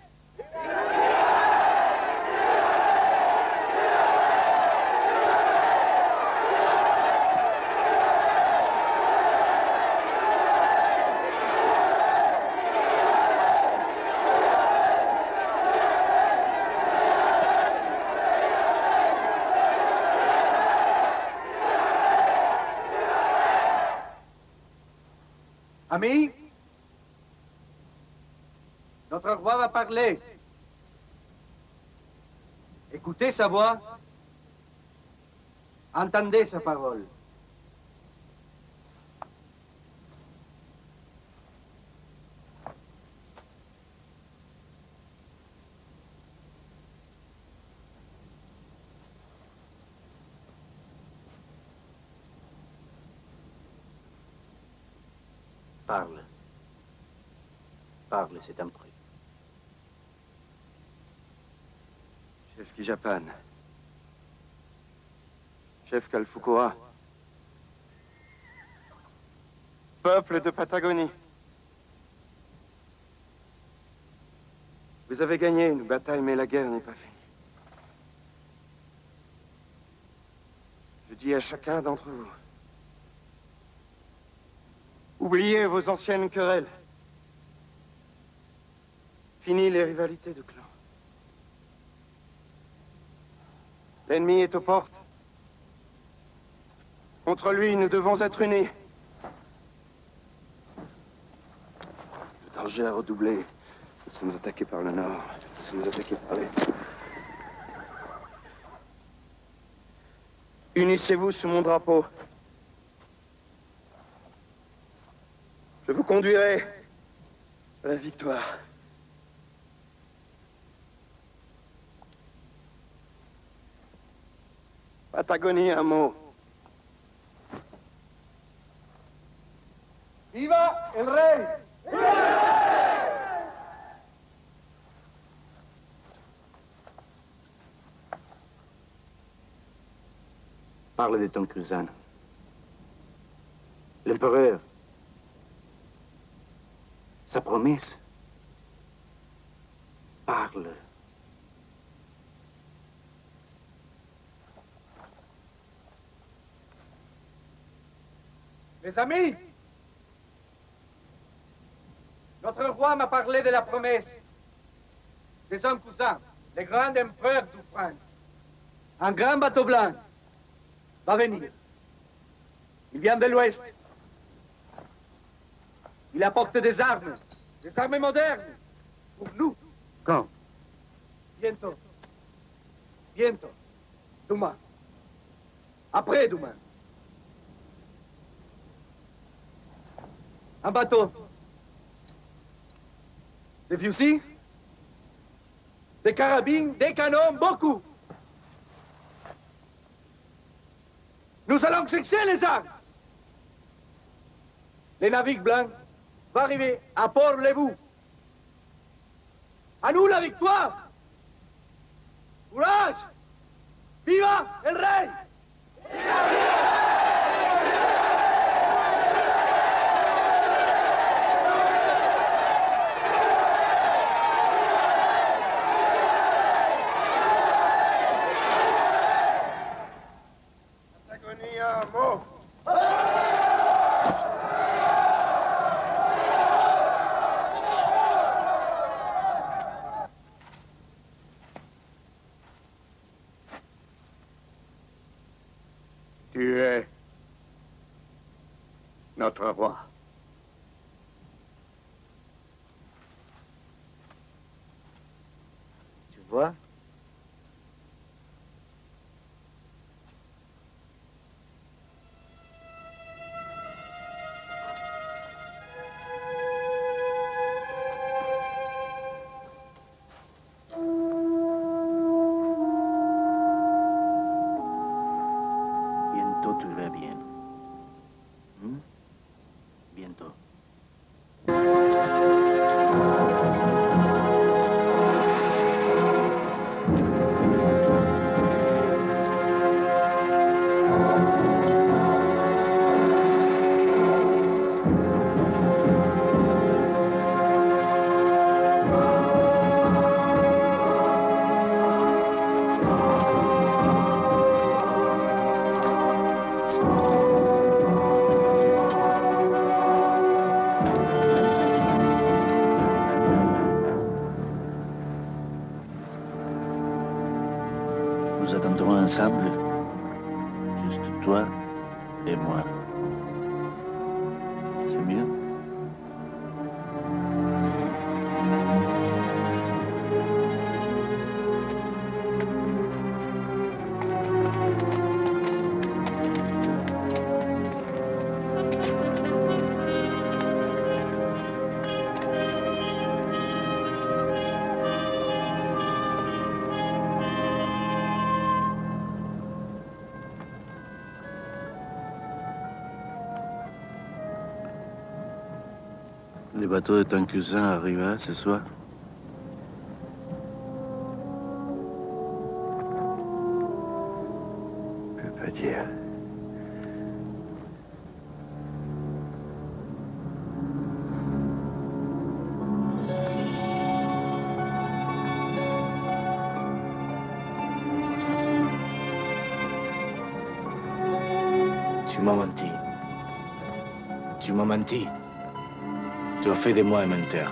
Amis, notre roi va parler. Écoutez sa voix. Entendez sa parole.
Parle. Parle, c'est un prix.
Chef Kijapan. Chef Kalfukura. Peuple de Patagonie. Vous avez gagné une bataille, mais la guerre n'est pas finie. Je dis à chacun d'entre vous, oubliez vos anciennes querelles. Fini les rivalités de clans. L'ennemi est aux portes. Contre lui, nous devons être unis. Le danger a redoublé. Nous sommes attaqués par le nord. Nous sommes attaqués par l'est. Unissez-vous sous mon drapeau. Je vous conduirai à la victoire. Patagonie, un mot.
¡Viva el rey!
Parle de ton cousin. L'empereur. Sa promesse. Parle.
Mes amis, notre roi m'a parlé de la promesse de son cousin, le grand empereur de France. Un grand bateau blanc va venir. Il vient de l'Ouest. Il apporte des armes modernes pour nous.
Quand?
Bientôt. Bientôt. Demain. Après-demain. Un bateau Des fusils, des carabines, des canons, beaucoup. Nous allons chercher les armes. Les navires blancs vont arriver à Port-le-Bou. À nous la victoire. Courage! Viva el rey!
Patagonia, mot.
Tu es notre roi.
Tu vois? Bientôt tu vas bien. Bientôt. Nous attendrons ensemble, juste toi et moi. C'est mieux? Le bateau de ton cousin arriva ce soir?
Je peux pas dire.
Tu m'as menti. Tu m'as menti. Tu as fait de moi un menteur.